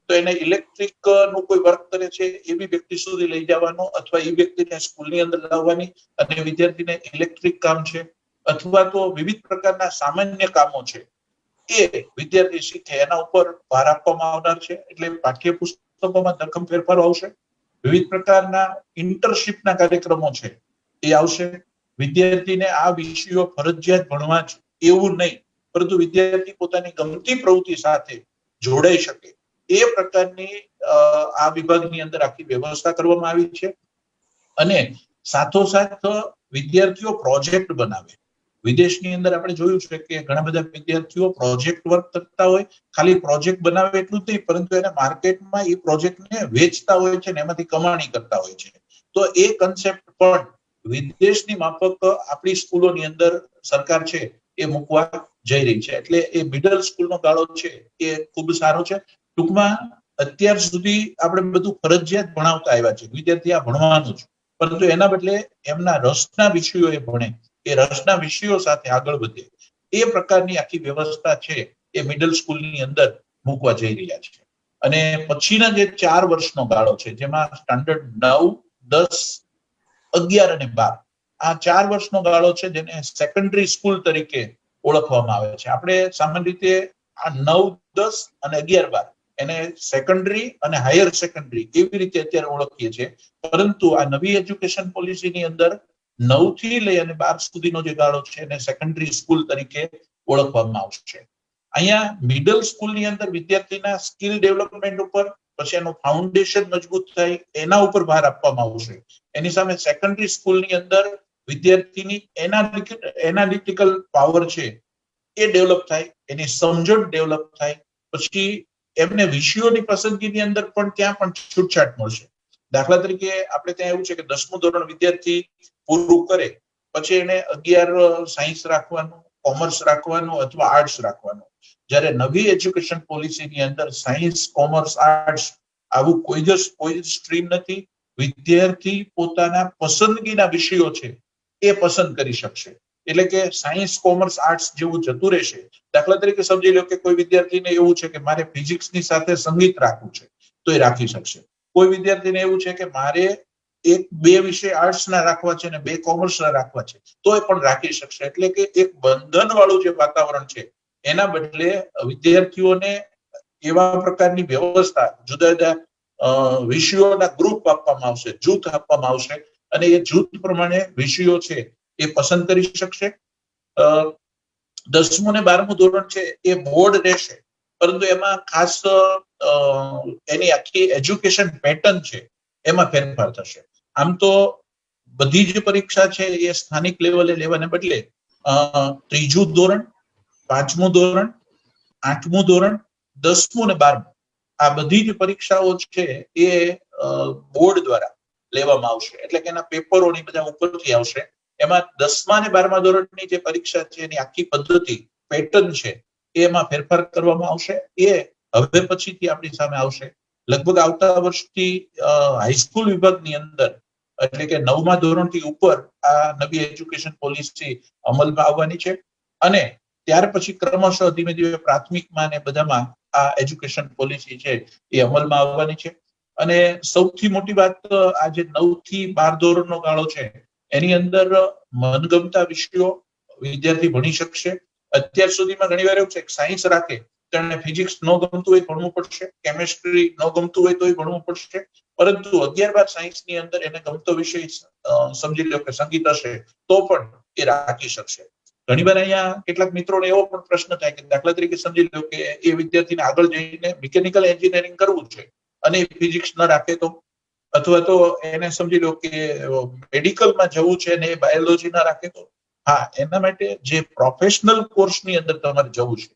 તો એને ઇલેક્ટ્રિક નું કોઈ વર્ક કરે છે એવી વ્યક્તિ સુધી લઈ જવાનો અથવા એ વ્યક્તિને સ્કૂલની અંદર લાવવાની અને વિદ્યાર્થીને ઇલેક્ટ્રિક કામ છે અથવા તો વિવિધ પ્રકારના સામાન્ય કામો છે એ વિદ્યાર્થી શીખે એના ઉપર ભાર આપવામાં આવનાર છે. એટલે પાઠ્યપુસ્તકોમાં ધરખમ ફેરફારો આવશે. વિવિધ પ્રકારના ઇન્ટર્નશીપના કાર્યક્રમો છે એ આવશે. વિદ્યાર્થીને આ વિષયો ફરજિયાત ભણવા જ એવું નહીં, પરંતુ વિદ્યાર્થી પોતાની ગમતી પ્રવૃત્તિ સાથે જોડાઈ શકે એ પ્રકારની આ વિભાગની અંદર આખી વ્યવસ્થા કરવામાં આવી છે. અને સાથોસાથ વિદ્યાર્થીઓ પ્રોજેક્ટ બનાવે. વિદેશની અંદર આપણે જોયું છે કે ઘણા બધા વિદ્યાર્થીઓ પ્રોજેક્ટ વર્ક કરતા હોય, ખાલી પ્રોજેક્ટ બનાવે એટલું જ નહીં, પરંતુ એને માર્કેટમાં એ પ્રોજેક્ટને વેચતા હોય છે ને એમાંથી કમાણી કરતા હોય છે. તો એ કન્સેપ્ટ પણ વિદેશની માફક આપણી સ્કૂલોની અંદર સરકાર છે એ મૂકવા જઈ રહી છે. એટલે એ મિડલ સ્કૂલનો ગાળો છે એ ખૂબ સારો છે. ટૂંકમાં અત્યાર સુધી આપણે બધું ફરજિયાત ભણાવતા આવ્યા છે, વિદ્યાર્થી આ ભણવાનું જ, પરંતુ એના બદલે એમના રસના વિષયો એ ભણે, એ રસના વિષયો સાથે આગળ વધે એ પ્રકારની આખી વ્યવસ્થા છે એ મિડલ સ્કૂલની અંદર મૂકવા જઈ રહ્યા છે. અને પછીના જે 4 વર્ષનો ગાળો છે જેમાં સ્ટાન્ડર્ડ 9, 10, 11 અને 12 આ 4 વર્ષનો ગાળો છે જેને સેકન્ડરી સ્કૂલ તરીકે ઓળખવામાં આવે છે. આપણે સામાન્ય રીતે આ 9, 10 અને 11, 12 એને સેકન્ડરી અને હાયર સેકન્ડરી એવી રીતે અત્યારે ઓળખીએ છીએ, પરંતુ આ નવી એજ્યુકેશન પોલિસીની અંદર 9 થી લઈ અને 12 સુધીનો જે ગાળો છે એને સેકન્ડરી સ્કૂલ તરીકે ઓળખવામાં આવશે. અહીંયા મિડલ સ્કૂલની અંદર વિદ્યાર્થીના સ્કિલ ડેવલપમેન્ટ ઉપર, પછી એનું ફાઉન્ડેશન મજબૂત થાય એના ઉપર ભાર આપવામાં આવશે. એની સામે સેકન્ડરી સ્કૂલની અંદર વિદ્યાર્થીની એનાલિટિકલ પાવર છે એ ડેવલપ થાય, એની સમજણ ડેવલપ થાય, પછી એમને વિષયોની પસંદગીની અંદર પણ ત્યાં પણ છૂટછાટ મળશે. દાખલા તરીકે આપણે ત્યાં એવું છે કે 10મું ધોરણ વિદ્યાર્થી પૂરું કરે પછી એને 11 સાયન્સ રાખવાનું, કોમર્સ રાખવાનું અથવા આર્ટ્સ રાખવાનું. જ્યારે નવી એજ્યુકેશન પોલિસીની અંદર સાયન્સ, કોમર્સ, આર્ટ્સ આવું કોઈ જ સ્ટ્રીમ નથી. વિદ્યાર્થી પોતાના પસંદગીના વિષયો છે એ પસંદ કરી શકશે. એટલે કે સાયન્સ કોમર્સ આર્ટ્સ જેવું જતું રહેશે. દાખલા તરીકે સમજી લો કે કોઈ વિદ્યાર્થીને એવું છે કે મારે ફિઝિક્સની સાથે સંગીત રાખવું છે તો એ રાખી શકશે. કોઈ વિદ્યાર્થીને એવું છે કે મારે બે વિષય આર્ટ્સ ના રાખવા છે અને 2 કોમર્સ ના રાખવા છે તો એ પણ રાખી શકશે. એટલે કે એક બંધન વાળું જે વાતાવરણ છે એના બદલે વિદ્યાર્થીઓને એવા પ્રકારની વ્યવસ્થા, જુદા જુદા વિષયોના ગ્રુપ આપવામાં આવશે, જૂથ આપવામાં આવશે અને એ જૂથ પ્રમાણે વિષયો છે એ પસંદ કરી શકશે. 10મું ને 12મું ધોરણ છે એ બોર્ડ રહેશે, પરંતુ એમાં ખાસ એની આખી એજ્યુકેશન પેટર્ન છે એમાં ફેરફાર થશે. આમ તો બધી જ પરીક્ષા છે એ સ્થાનિક લેવલે લેવાને બદલે 3જું ધોરણ, 5મું ધોરણ, 8મું ધોરણ, 10મું ને 12મું આ બધી જ પરીક્ષાઓ છે એ બોર્ડ દ્વારા લેવામાં આવશે. એટલે કે એના પેપરોની બધા ઉપરથી આવશે. એમાં 10મા ને 12મા ધોરણની જે પરીક્ષા છે એની આખી પદ્ધતિ, પેટર્ન છે એમાં ફેરફાર કરવામાં આવશે. એ હવે પછીથી આપણી સામે આવશે. લગભગ આવતા વર્ષથી હાઈસ્કૂલ વિભાગની અંદર એટલે કે 9મા ધોરણથી ઉપર આ નવી એજ્યુકેશન પોલિસી અમલમાં આવવાની છે અને ત્યાર પછી ક્રમશઃ ધીમે ધીમે પ્રાથમિકમાં ને બધામાં આ એજ્યુકેશન પોલિસી છે એ અમલમાં આવવાની છે. અને સૌથી મોટી વાત, આ જે 9 થી 12 ધોરણનો ગાળો છે એની અંદર મનગમતા વિષયો વિદ્યાર્થી ભણી શકશે. અત્યાર સુધીમાં ઘણી વાર એવું છે કે સાયન્સ રાખે તો એને ફિઝિક્સ ન ગમતું હોય ભણવું પડશે, કેમેસ્ટ્રી ન ગમતું હોય તોય ભણવું પડશે, પરંતુ 11-12 સાયન્સની અંદર એને ગમતો વિષય સમજી લો કે સંગીત હશે તો પણ એ રાખી શકશે. ઘણીવાર અહીંયા કેટલાક મિત્રોને એવો પણ પ્રશ્ન થાય કે દાખલા તરીકે સમજી લો કે એ વિદ્યાર્થીને આગળ જઈને મિકેનિકલ એન્જિનિયરિંગ કરવું છે અને ફિઝિક્સ ન રાખે તો, અથવા તો એને સમજી લો કે મેડિકલમાં જવું છે ને એ બાયોલોજી ના રાખે તો, હા, એના માટે જે પ્રોફેશનલ કોર્સની અંદર તમારે જવું છે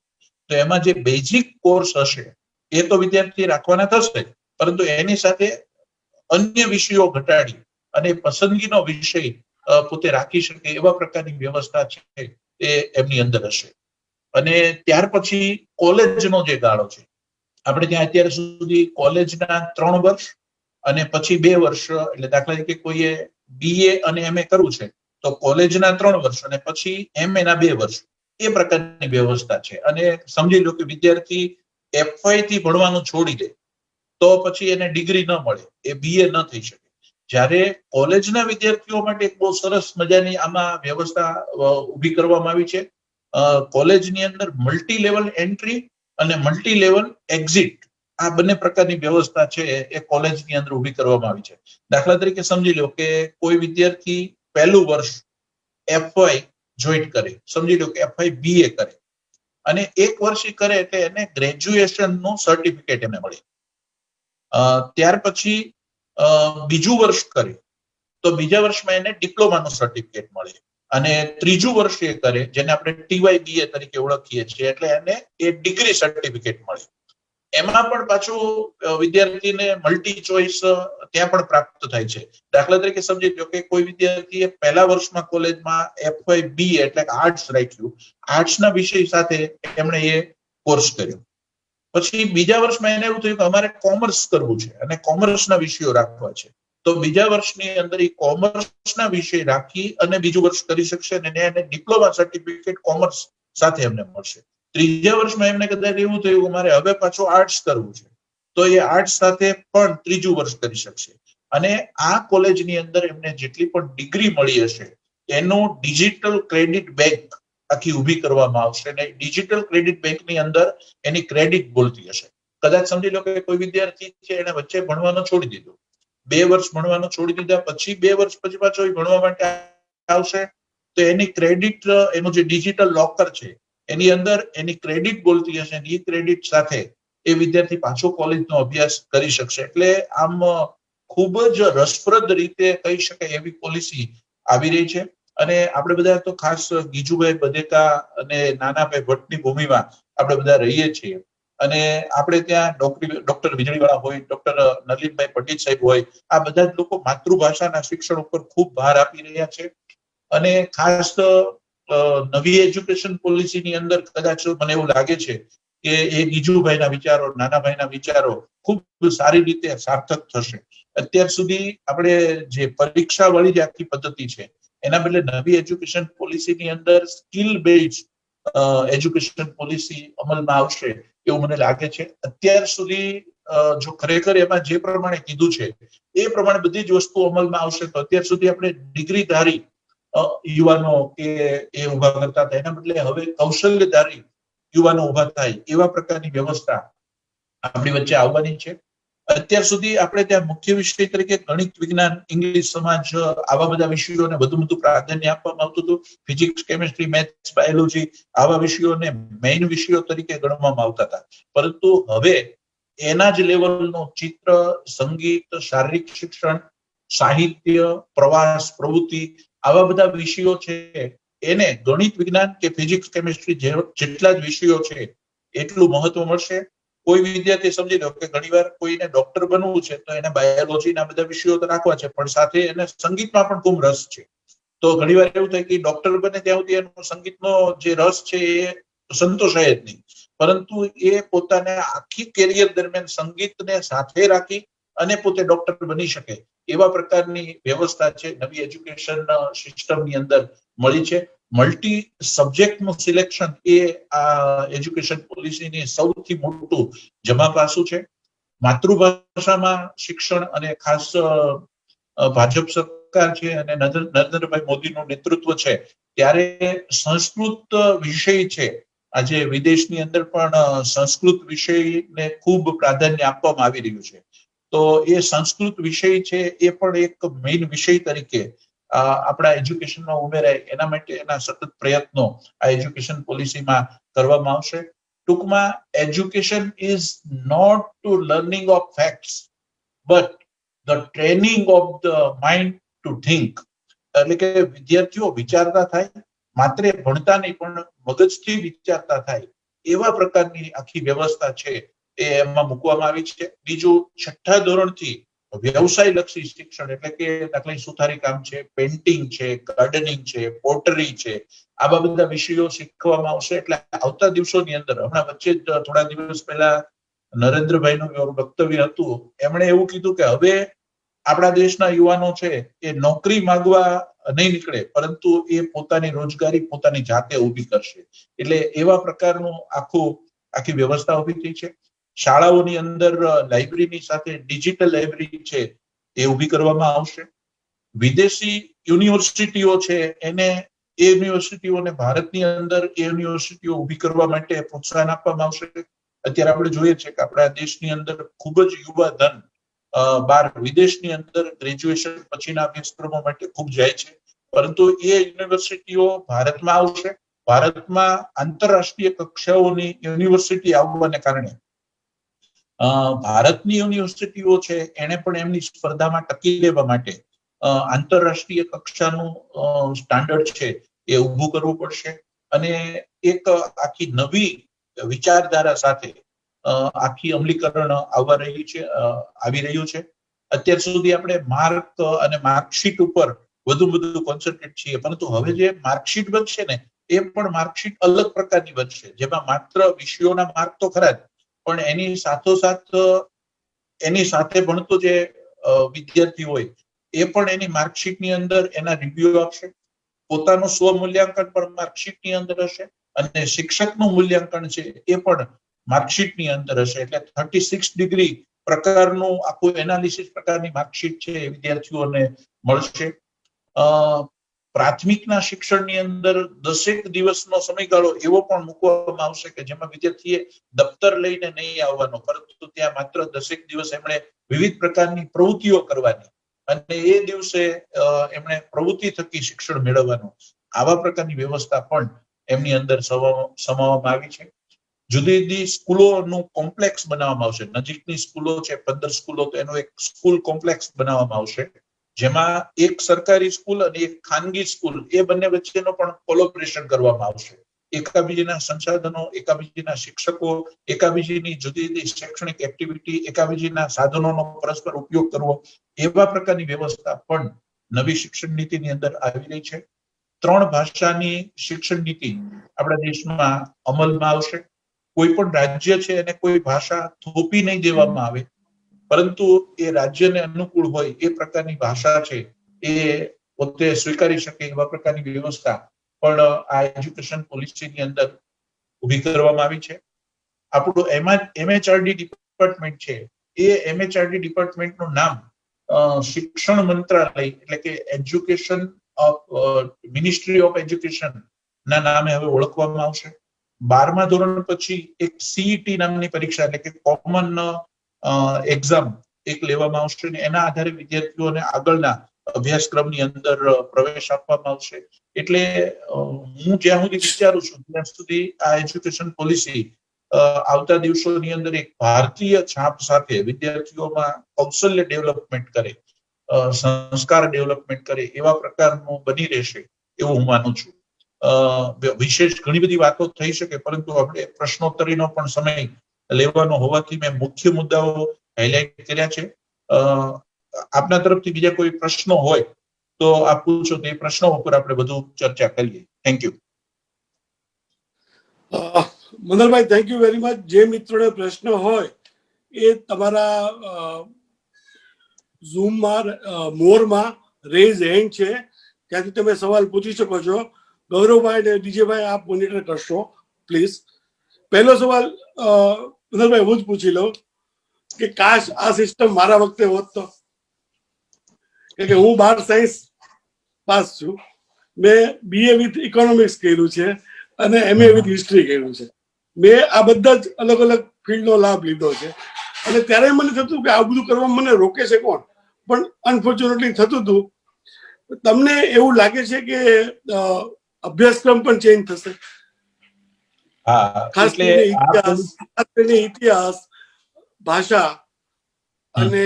તો એમાં જે બેઝિક કોર્સ હશે એ તો વિદ્યાર્થી રાખવાના થશે, પરંતુ એની સાથે અન્ય વિષયો ઘટાડી અને પસંદગીનો વિષય પોતે રાખી શકે એવા પ્રકારની વ્યવસ્થા છે એ એમની અંદર હશે. અને ત્યાર પછી કોલેજનો જે ગાળો છે, આપણે ત્યાં અત્યાર સુધી કોલેજના 3 વર્ષ અને પછી 2 વર્ષ, એટલે દાખલા તરીકે કોઈએ BA અને MA કરવું છે તો કોલેજના 3 વર્ષ અને પછી MA ના 2 વર્ષ એ પ્રકારની વ્યવસ્થા છે. અને સમજી લો કે વિદ્યાર્થી FY થી ભણવાનું છોડી દે તો પછી એને ડિગ્રી ન મળે, એ BA ન થઈ શકે. જ્યારે કોલેજના વિદ્યાર્થીઓ માટે એક બહુ સરસ મજાની આમાં વ્યવસ્થા ઊભી કરવામાં આવી છે. કોલેજની અંદર મલ્ટી લેવલ એન્ટ્રી અને મલ્ટી લેવલ એક્ઝિટ આ બંને પ્રકારની વ્યવસ્થા છે એ કોલેજની અંદર ઊભી કરવામાં આવી છે. દાખલા તરીકે સમજી લો કે કોઈ વિદ્યાર્થી પહેલું વર્ષ FY જોઈન્ટ કરે, સમજી લો કે FY BA કરે અને 1 વર્ષ કરે એટલે એને ગ્રેજ્યુએશનનું સર્ટિફિકેટ એને મળે. ત્યાર પછી બીજું વર્ષ કરે તો બીજા વર્ષમાં એને ડિપ્લોમાનું સર્ટિફિકેટ મળે અને 3જું વર્ષ એ કરે જેને આપણે TYBA તરીકે ઓળખીએ છીએ એટલે એને એ ડિગ્રી સર્ટિફિકેટ મળે. એમાં પણ પાછું વિદ્યાર્થીને મલ્ટી ચોઇસ ત્યાં પણ પ્રાપ્ત થાય છે. દાખલા તરીકે સમજી લો કે કોઈ વિદ્યાર્થીએ પહેલા વર્ષમાં કોલેજમાં FY BA એટલે કે આર્ટ્સ રાખ્યું, આર્ટ્સના વિષય સાથે એમણે એ કોર્સ કર્યો. પછી બીજા વર્ષમાં એને એવું થયું કે અમારે કોમર્સ કરવું છે અને કોમર્સના વિષયો રાખવા છે, તો બીજા વર્ષની અંદર એ કોમર્સના વિષય રાખી અને બીજું વર્ષ કરી શકશે અને એને ડિપ્લોમા સર્ટિફિકેટ કોમર્સ સાથે એમને મળશે. 3જા વર્ષમાં એમને કદાચ એવું થયું કે મારે હવે પાછું આર્ટ્સ કરવું છે તો એ આર્ટ્સ સાથે પણ 3જું વર્ષ કરી શકશે. અને આ કોલેજની અંદર એમને જેટલી પણ ડિગ્રી મળી હશે એનું ડિજિટલ ક્રેડિટ બેંક આખી ઊભી કરવામાં આવશે અને ડિજિટલ ક્રેડિટ બેંકની અંદર એની ક્રેડિટ બોલતી હશે. કદાચ સમજી લો કે કોઈ વિદ્યાર્થી છે એને વચ્ચે ભણવાનું છોડી દીધું, 2 વર્ષ ભણવાનું છોડી દીધા પછી 2 વર્ષ પછી પાછો ભણવા માટે આવશે તો એની ક્રેડિટ, એનું જે ડિજિટલ લોકર છે એની અંદર એની ક્રેડિટ બોલતી હશે અને એ ક્રેડિટ સાથે એ વિદ્યાર્થી પાછો કોલેજનો અભ્યાસ કરી શકશે. એટલે આમ ખૂબ જ રસપ્રદ રીતે કહી શકાય એવી પોલિસી આવી રહી છે. અને આપણે બધા તો ખાસ ગીજુભાઈ બધેકા અને નાનાભાઈ ભટ્ટની ભૂમિમાં આપણે બધા રહીએ છીએ અને આપણે ત્યાં ડોક્ટર વીજળીવાળા હોય, ડોક્ટર નલિનભાઈ પટેલ સાહેબ હોય, આ બધા જ લોકો માતૃભાષાના શિક્ષણ ઉપર ખૂબ ભાર આપી રહ્યા છે. અને ખાસ નવી એજ્યુકેશન પોલિસીની અંદર કદાચ મને એવું લાગે છે કે એ ગીજુભાઈના વિચારો, નાનાભાઈના વિચારો ખૂબ સારી રીતે સાર્થક થશે. અત્યાર સુધી આપણે જે પરીક્ષા વાળી જે આખી પદ્ધતિ છે એના બદલે નવી એજ્યુકેશન પોલિસીની અંદર સ્કિલ બેઝડ એજ્યુકેશન પોલિસી અમલમાં આવશે એવું મને લાગે છે. અત્યાર સુધી જો ખરેખર એમાં જે પ્રમાણે કીધું છે એ પ્રમાણે બધી જ વસ્તુ અમલમાં આવશે તો અત્યાર સુધી આપણે ડિગ્રીધારી યુવાનો કે એ ઉભા કરતા હતા, એના બદલે હવે કૌશલ્યધારી યુવાનો ઉભા થાય એવા પ્રકારની વ્યવસ્થા આપણી વચ્ચે આવવાની છે. અત્યાર સુધી આપણે ત્યાં મુખ્ય વિષય તરીકે ગણિત, વિજ્ઞાન, ઇંગ્લિશ, સમાજ આવા બધા વિષયોને વધુ પ્રાધાન્ય આપવામાં આવતું હતું. ફિઝિક્સ, કેમિસ્ટ્રી, મેથ્સ, બાયોલોજી આવા વિષયોને મેઇન વિષયો તરીકે ગણવામાં આવતા હતા. પરંતુ હવે એના જ લેવલનો ચિત્ર, સંગીત, શારીરિક શિક્ષણ, સાહિત્ય, પ્રવાસ, પ્રવૃત્તિ આવા બધા વિષયો છે એને ગણિત, વિજ્ઞાન કે ફિઝિક્સ, કેમિસ્ટ્રી જેટલા જ વિષયો છે એટલું મહત્વ મળશે. કોઈ વિદ્યાર્થી સમજી લો કે ઘણીવાર કોઈને ડોક્ટર બનવું છે તો એને બાયોલોજીના બધા વિષયો તો રાખવા છે, પણ સાથે એને સંગીતમાં પણ ખૂબ રસ છે. તો ઘણીવાર એવું થાય કે ડોક્ટર બને ત્યાં સુધી એનો સંગીતનો જે રસ છે એ સંતોષાય જ નહીં, પરંતુ એ પોતાને આખી કેરિયર દરમિયાન સંગીતને સાથે રાખી અને પોતે ડોક્ટર બની શકે એવા પ્રકારની વ્યવસ્થા છે નવી એજ્યુકેશન સિસ્ટમની અંદર મળી છે. મલ્ટી સબ્જેક્ટનું સિલેક્શન એ આ એજ્યુકેશન પોલિસીની સૌથી મોટું જમા પાસું છે. માતૃભાષામાં શિક્ષણ અને ખાસ ભાજપ સરકાર છે અને નરેન્દ્રભાઈ મોદીનું નેતૃત્વ છે ત્યારે સંસ્કૃત વિષય છે. આજે વિદેશની અંદર પણ સંસ્કૃત વિષયને ખૂબ પ્રાધાન્ય આપવામાં આવી રહ્યું છે. તો એ સંસ્કૃત વિષય છે એ પણ એક મેઇન વિષય તરીકે આપણા એજ્યુકેશનમાં ઉમેરાય એના માટે એના સતત પ્રયત્નો આ એજ્યુકેશન પોલિસીમાં કરવામાં આવશે. ટૂંકમાં education is not to learning of facts but the training of the mind to think. એટલે કે વિદ્યાર્થીઓ વિચારતા થાય, માત્ર ભણતા નહીં પણ મગજથી વિચારતા થાય એવા પ્રકારની આખી વ્યવસ્થા છે એ એમાં મૂકવામાં આવી છે. બીજું, 6ઠ્ઠા ધોરણથી વ્યવસાય લક્ષી શિક્ષણ એટલે કે દાખલા સુથારી કામ છે, પેઇન્ટિંગ છે, ગાર્ડનિંગ છે, પોટરી છે, આવા બધા વિષયો શીખવામાં આવશે. એટલે આવતા દિવસોની અંદર, હમણાં વચ્ચે જ થોડા દિવસ પહેલા નરેન્દ્રભાઈનું વક્તવ્ય હતું, એમણે એવું કીધું કે હવે આપણા દેશના યુવાનો છે એ નોકરી માંગવા નહીં નીકળે, પરંતુ એ પોતાની રોજગારી પોતાની જાતે ઊભી કરશે. એટલે એવા પ્રકારનું આખી વ્યવસ્થા ઊભી થઈ છે. શાળાઓની અંદર લાઇબ્રેરીની સાથે ડિજિટલ લાઇબ્રેરી છે એ ઊભી કરવામાં આવશે. વિદેશી યુનિવર્સિટીઓ છે એ યુનિવર્સિટીઓને ભારતની અંદર એ યુનિવર્સિટીઓ ઊભી કરવા માટે પ્રોત્સાહન આપવામાં આવશે. અત્યારે આપણે જોઈએ છે કે આપણા દેશની અંદર ખૂબ જ યુવા ધન બહાર વિદેશની અંદર ગ્રેજ્યુએશન પછીના અભ્યાસક્રમો માટે ખૂબ જાય છે, પરંતુ એ યુનિવર્સિટીઓ ભારતમાં આવશે. ભારતમાં આંતરરાષ્ટ્રીય કક્ષાઓની યુનિવર્સિટી આવવાને કારણે ભારતની યુનિવર્સિટીઓ છે એને પણ એમની સ્પર્ધામાં ટકી રહેવા માટે આંતરરાષ્ટ્રીય કક્ષાનું સ્ટાન્ડર્ડ છે એ ઊભું કરવું પડશે. અને એક આખી નવી વિચારધારા સાથે આખી અમલીકરણ આવી રહ્યું છે. અત્યાર સુધી આપણે માર્ક અને માર્કશીટ ઉપર વધુ કોન્સન્ટ્રેટ છીએ, પરંતુ હવે જે માર્કશીટ બનશે ને એ પણ માર્કશીટ અલગ પ્રકારની બનશે, જેમાં માત્ર વિષયોના માર્ક તો ખરા જ, પણ એની સાથે ભણતો જે વિદ્યાર્થી હોય એ પણ એની માર્કશીટની અંદર એના રિવ્યુ આપશે. પોતાનું સ્વમૂલ્યાંકન પણ માર્કશીટની અંદર હશે અને શિક્ષકનું મૂલ્યાંકન છે એ પણ માર્કશીટની અંદર હશે. એટલે 36 ડિગ્રી પ્રકારનું આખું એનાલિસિસ પ્રકારની માર્કશીટ છે એ વિદ્યાર્થીઓને મળશે. પ્રાથમિકના શિક્ષણની અંદર 10 દિવસનો સમયગાળો એવો પણ મૂકવામાં આવશે કે જેમાં વિદ્યાર્થીએ દફતર લઈને નહીં આવવાનો, પરંતુ ત્યાં માત્ર 10 દિવસ એમણે વિવિધ પ્રકારની પ્રવૃત્તિઓ કરવાની અને એ દિવસે એમણે પ્રવૃત્તિ થકી શિક્ષણ મેળવવાનું. આવા પ્રકારની વ્યવસ્થા પણ એમની અંદર સમાવવામાં આવી છે. જુદી જુદી સ્કૂલોનું કોમ્પ્લેક્સ બનાવવામાં આવશે. નજીકની સ્કૂલો છે 15 સ્કૂલો, તો એનો એક સ્કૂલ કોમ્પ્લેક્સ બનાવવામાં આવશે, જેમાં એક સરકારી સ્કૂલ અને એક ખાનગી સ્કૂલ એ બંને વચ્ચેનો પણ કોલોબરેશન કરવામાં આવશે. એકાબીજીના સંસાધનો, એકાબીજીના શિક્ષકો, એકાબીજીની જુદી જુદી શૈક્ષણિક એક્ટિવિટી, એકાબીજીના સાધનોનો પરસ્પર ઉપયોગ કરવો, એવા પ્રકારની વ્યવસ્થા પણ નવી શિક્ષણ નીતિની અંદર આવી રહી છે. 3 ભાષાની શિક્ષણ નીતિ આપણા દેશમાં અમલમાં આવશે. કોઈ પણ રાજ્ય છે એને કોઈ ભાષા થોપી નહીં દેવામાં આવે, પરંતુ એ રાજ્યને અનુકૂળ હોય એ પ્રકારની ભાષા છે એ પોતે સ્વીકારી શકે એવા પ્રકારની વ્યવસ્થા પણ આ એજ્યુકેશન પોલિસીની અંદર ઉભી કરવામાં આવી છે. આપણું MHRD ડિપાર્ટમેન્ટ છે, એ MHRD ડિપાર્ટમેન્ટનું નામ શિક્ષણ મંત્રાલય એટલે કે education of ministry of education ના નામે હવે ઓળખવામાં આવશે. 12મા ધોરણ પછી એક CET નામની પરીક્ષા એટલે કે કોમન એક્ઝામ એક લેવામાં આવશે અને એના આધારે વિદ્યાર્થીઓને આગળના અભ્યાસક્રમની અંદર પ્રવેશ આપવામાં આવશે. એટલે હું જ્યાં સુધી વિચારું છું ત્યાં સુધી આ એજ્યુકેશન પોલિસી આવતા દિવસોની અંદર એક ભારતીય છાપ સાથે વિદ્યાર્થીઓમાં કૌશલ્ય ડેવલપમેન્ટ કરે, સંસ્કાર ડેવલપમેન્ટ કરે એવા પ્રકારનું બની રહેશે એવું હું માનું છું. વિશેષ ઘણી બધી વાતો થઈ શકે, પરંતુ આપણે પ્રશ્નોત્તરીનો પણ સમય લેવાનો હોવાથી મેં મુખ્ય મુદ્દાઓ હાઇલાઇટ કર્યા છે. આપના તરફથી બીજા કોઈ પ્રશ્નો હોય તો આપ પૂછો, તો એ પ્રશ્નો ઉપર આપણે વધુ ચર્ચા કરીએ. Thank you. Manoharbhai, thank you very much. જે મિત્રોને પ્રશ્ન હોય એ તમારા ઝૂમમાં મોરમાં રેઝ હેન્ડ છે, ત્યાંથી તમે સવાલ પૂછી શકો છો. ગૌરવભાઈ અને ડીજેભાઈ આપ મોનિટર કરશો પ્લીઝ. પહેલો સવાલ મનોહરભાઈ હું જ પૂછી લઉં કે કાશ આ સિસ્ટમ મારા વખતે હોત તો. કે હું 12 સાયન્સ પાસ છું, મેં BA વિથ ઇકોનોમિક્સ કર્યું છે અને MA વિથ હિસ્ટ્રી કર્યું છે. મેં આ બધા જ અલગ અલગ ફિલ્ડનો લાભ લીધો છે અને ત્યારે મને થતું કે આ બધું કરવામાં મને રોકે છે કોણ, પણ અનફોર્ચ્યુનેટલી થતું હતું. તમને એવું લાગે છે કે અભ્યાસક્રમ પણ ચેન્જ થશે? ખાસ કરીને ઇતિહાસ, ભાષા અને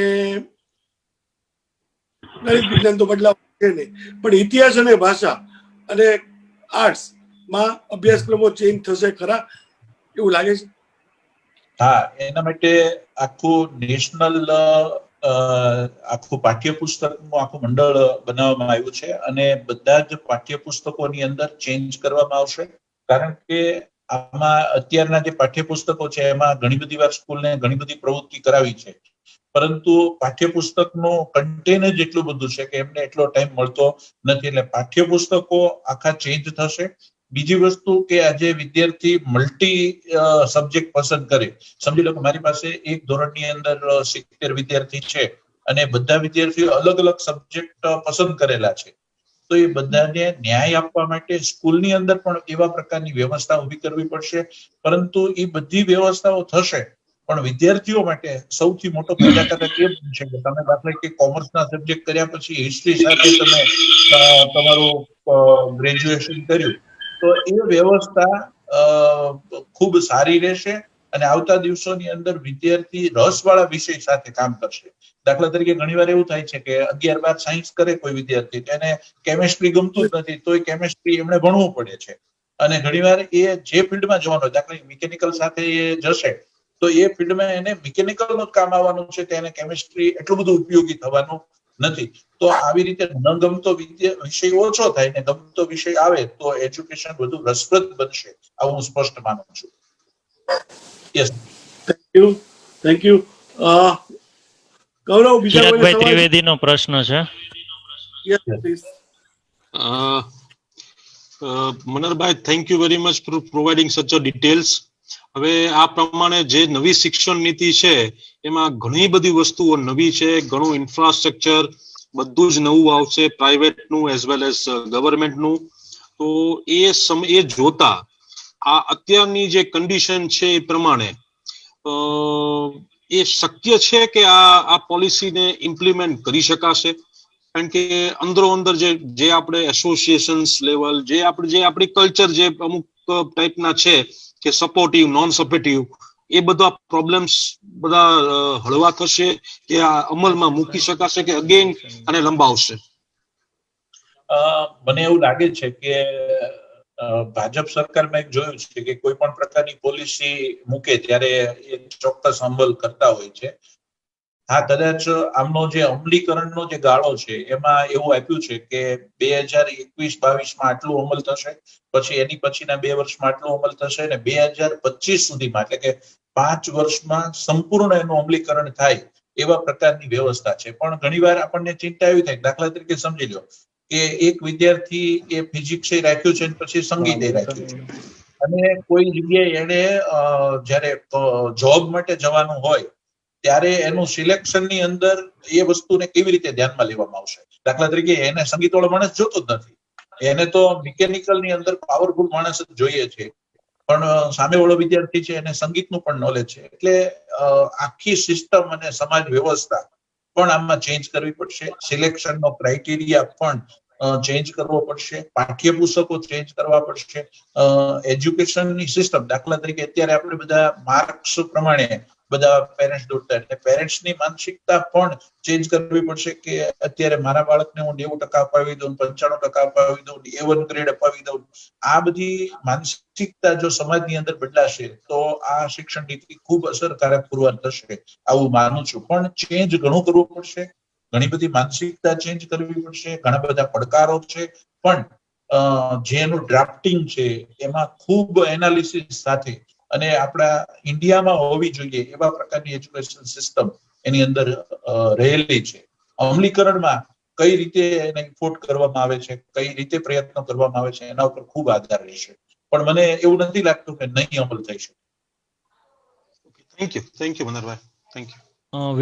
ગણિત વિજ્ઞાન તો બદલાવ છે નહીં, પણ ઇતિહાસ અને ભાષા અને આર્ટ્સ માં અભ્યાસક્રમો ચેન્જ થશે ખરા, એવું લાગે છે? હા, એના માટે આખું નેશનલ આખું પાઠ્યપુસ્તકનું આખું મંડળ બનાવવામાં આવ્યું છે અને બધા જ પાઠ્યપુસ્તકોની અંદર ચેન્જ કરવામાં આવશે. કારણ કે આમાં અત્યારના જે પાઠ્યપુસ્તકો છે એમાં ઘણી બધી વાર સ્કૂલને ઘણી બધી પ્રવૃત્તિ કરાવી છે, પરંતુ પાઠ્યપુસ્તકનું કન્ટેન જ એટલું બધું છે કે એમને એટલો ટાઈમ મળતો નથી. એટલે પાઠ્યપુસ્તકો આખા ચેન્જ થશે. બીજી વસ્તુ કે આજે વિદ્યાર્થી મલ્ટી સબ્જેક્ટ પસંદ કરે. સમજી લો કે મારી પાસે એક ધોરણની અંદર 70 વિદ્યાર્થી છે અને બધા વિદ્યાર્થીઓ અલગ અલગ સબ્જેક્ટ પસંદ કરેલા છે, તો એ બધાને ન્યાય આપવા માટે સ્કૂલની અંદર પણ એવા પ્રકારની વ્યવસ્થા ઊભી કરવી પડશે. પરંતુ એ બધી વ્યવસ્થાઓ થશે, પણ વિદ્યાર્થીઓ માટે સૌથી મોટો ફાયદાકારક એ બનશે કે તમે દાખલા કે કોમર્સના સબ્જેક્ટ કર્યા પછી હિસ્ટ્રી સાથે તમે તમારું ગ્રેજ્યુએશન કર્યું, તો એ વ્યવસ્થા ખૂબ સારી રહેશે અને આવતા દિવસોની અંદર વિદ્યાર્થી રસવાળા વિષય સાથે કામ કરશે. દાખલા તરીકે ઘણીવાર એવું થાય છે કે 11-12 સાયન્સ કરે કોઈ વિદ્યાર્થી, એને કેમેસ્ટ્રી ગમતું જ નથી, તો એ કેમેસ્ટ્રી એમણે ભણવું પડે છે. અને ઘણીવાર એ જે ફિલ્ડમાં જવાનો, દાખલા મિકેનિકલ સાથે એ જશે તો એ ફિલ્ડમાં એને મિકેનિકલનું જ કામ આવવાનું છે, તેને કેમેસ્ટ્રી એટલું બધું ઉપયોગી થવાનું નથી. તો આવી રીતે ન ગમતો વિષય ઓછો થાય ને ગમતો વિષય આવે તો એજ્યુકેશન વધુ રસપ્રદ બનશે, આવું હું સ્પષ્ટ માનું છું. Yes, thank you. ગૌરવ, બીજા ચિરાગભાઈ ત્રિવેદીનો પ્રશ્ન છે. Yes please. Manarbhai, thank you very much for providing such a details. હવે આ પ્રમાણે જે નવી શિક્ષણ નીતિ છે એમાં ઘણી બધી વસ્તુઓ નવી છે, ઘણું ઇન્ફ્રાસ્ટ્રક્ચર બધું જ નવું આવશે, પ્રાઇવેટનું એઝ વેલ એઝ ગવર્મેન્ટનું. તો એ જોતા આ અત્યારની જે કન્ડિશન છે એ પ્રમાણે એ શક્ય છે કે આ પોલિસીને ઇમ્પ્લિમેન્ટ કરી શકાશે? કારણ કે અંદરો અંદર જે આપણે એસોસિએશન્સ લેવલ, જે આપણી કલ્ચર જે અમુક ટાઈપના છે કે સપોર્ટિવ, નોન સપોર્ટિવ, એ બધા પ્રોબ્લેમ્સ બધા હળવા થશે કે આ અમલમાં મૂકી શકાશે કે અગેન આને લંબાવશે? મને એવું લાગે છે કે ભાજપ સરકારમાં એક જોયું છે કે કોઈ પણ પ્રકારની પોલિસી મૂકે ત્યારે એ ચોક્કસ અમલ કરતા હોય છે. હા, કદાચ આમનો જે અમલીકરણનો જે ગાળો છે એમાં એવું આપ્યું છે કે 2021-22માં આટલું અમલ થશે, પછી એની પછીના 2 વર્ષમાં આટલું અમલ થશે અને 2025 સુધીમાં એટલે કે 5 વર્ષમાં સંપૂર્ણ એનું અમલીકરણ થાય એવા પ્રકારની વ્યવસ્થા છે. પણ ઘણીવાર આપણને ચિંતા એવી થાય, દાખલા તરીકે સમજી લો કે એક વિદ્યાર્થી એ ફિઝિક્સ રાખ્યું છે અને પછી સંગીત રાખ્યું છે, અને કોઈ જગ્યાએ એને જ્યારે જોબ માટે જવાનું હોય ત્યારે એનું સિલેક્શન ની અંદર એ વસ્તુને કેવી રીતે ધ્યાનમાં લેવામાં આવશે? દાખલા તરીકે એને સંગીત વાળો માણસ જોતો જ નથી, એને તો મિકેનિકલ ની અંદર પાવરફુલ માણસ જ જોઈએ છે, પણ સામેવાળો વિદ્યાર્થી છે એને સંગીતનું પણ નોલેજ છે. એટલે આખી સિસ્ટમ અને સમાજ વ્યવસ્થા પણ આમાં ચેન્જ કરવી પડશે. સિલેક્શનનો ક્રાઇટેરિયા પણ ચેન્જ કરવો પડશે, પાઠ્યપુસ્તકો ચેન્જ કરવા પડશે, એજ્યુકેશનની સિસ્ટમ, દાખલા તરીકે અત્યારે આપણે બધા માર્ક્સ પ્રમાણે બધા પેરેન્ટ્સ દોડતા, એટલે પેરેન્ટ્સની માનસિકતા પણ ચેન્જ કરવી પડશે કે અત્યારે મારા બાળકને હું 90% અપાવી દઉં, 95% અપાવી દઉં, A1 ગ્રેડ અપાવી દઉં. આ બધી માનસિકતા જો સમાજની અંદર બદલાશે તો આ શિક્ષણ નીતિ ખૂબ અસરકારક પુરવાર થશે, આવું માનું છું. પણ ચેન્જ ઘણું કરવું પડશે, ઘણી બધી માનસિકતા ચેન્જ કરવી પડશે, ઘણા બધા પડકારો છે, પણ જેનું ડ્રાફ્ટિંગ છે એમાં ખૂબ એનાલિસિસ સાથે અને આપણા ઇન્ડિયામાં હોવી જોઈએ એવા પ્રકારની એજ્યુકેશન સિસ્ટમ એની અંદર રહેલી છે. અમલીકરણમાં કઈ રીતે એને ઇમ્પોર્ટ કરવામાં આવે છે, કઈ રીતે પ્રયત્નો કરવામાં આવે છે, એના ઉપર ખૂબ આધાર રહેશે. પણ મને એવું નથી લાગતું કે નહીં અમલ થઈ શકે. Thank you Manoharbhai, thank you.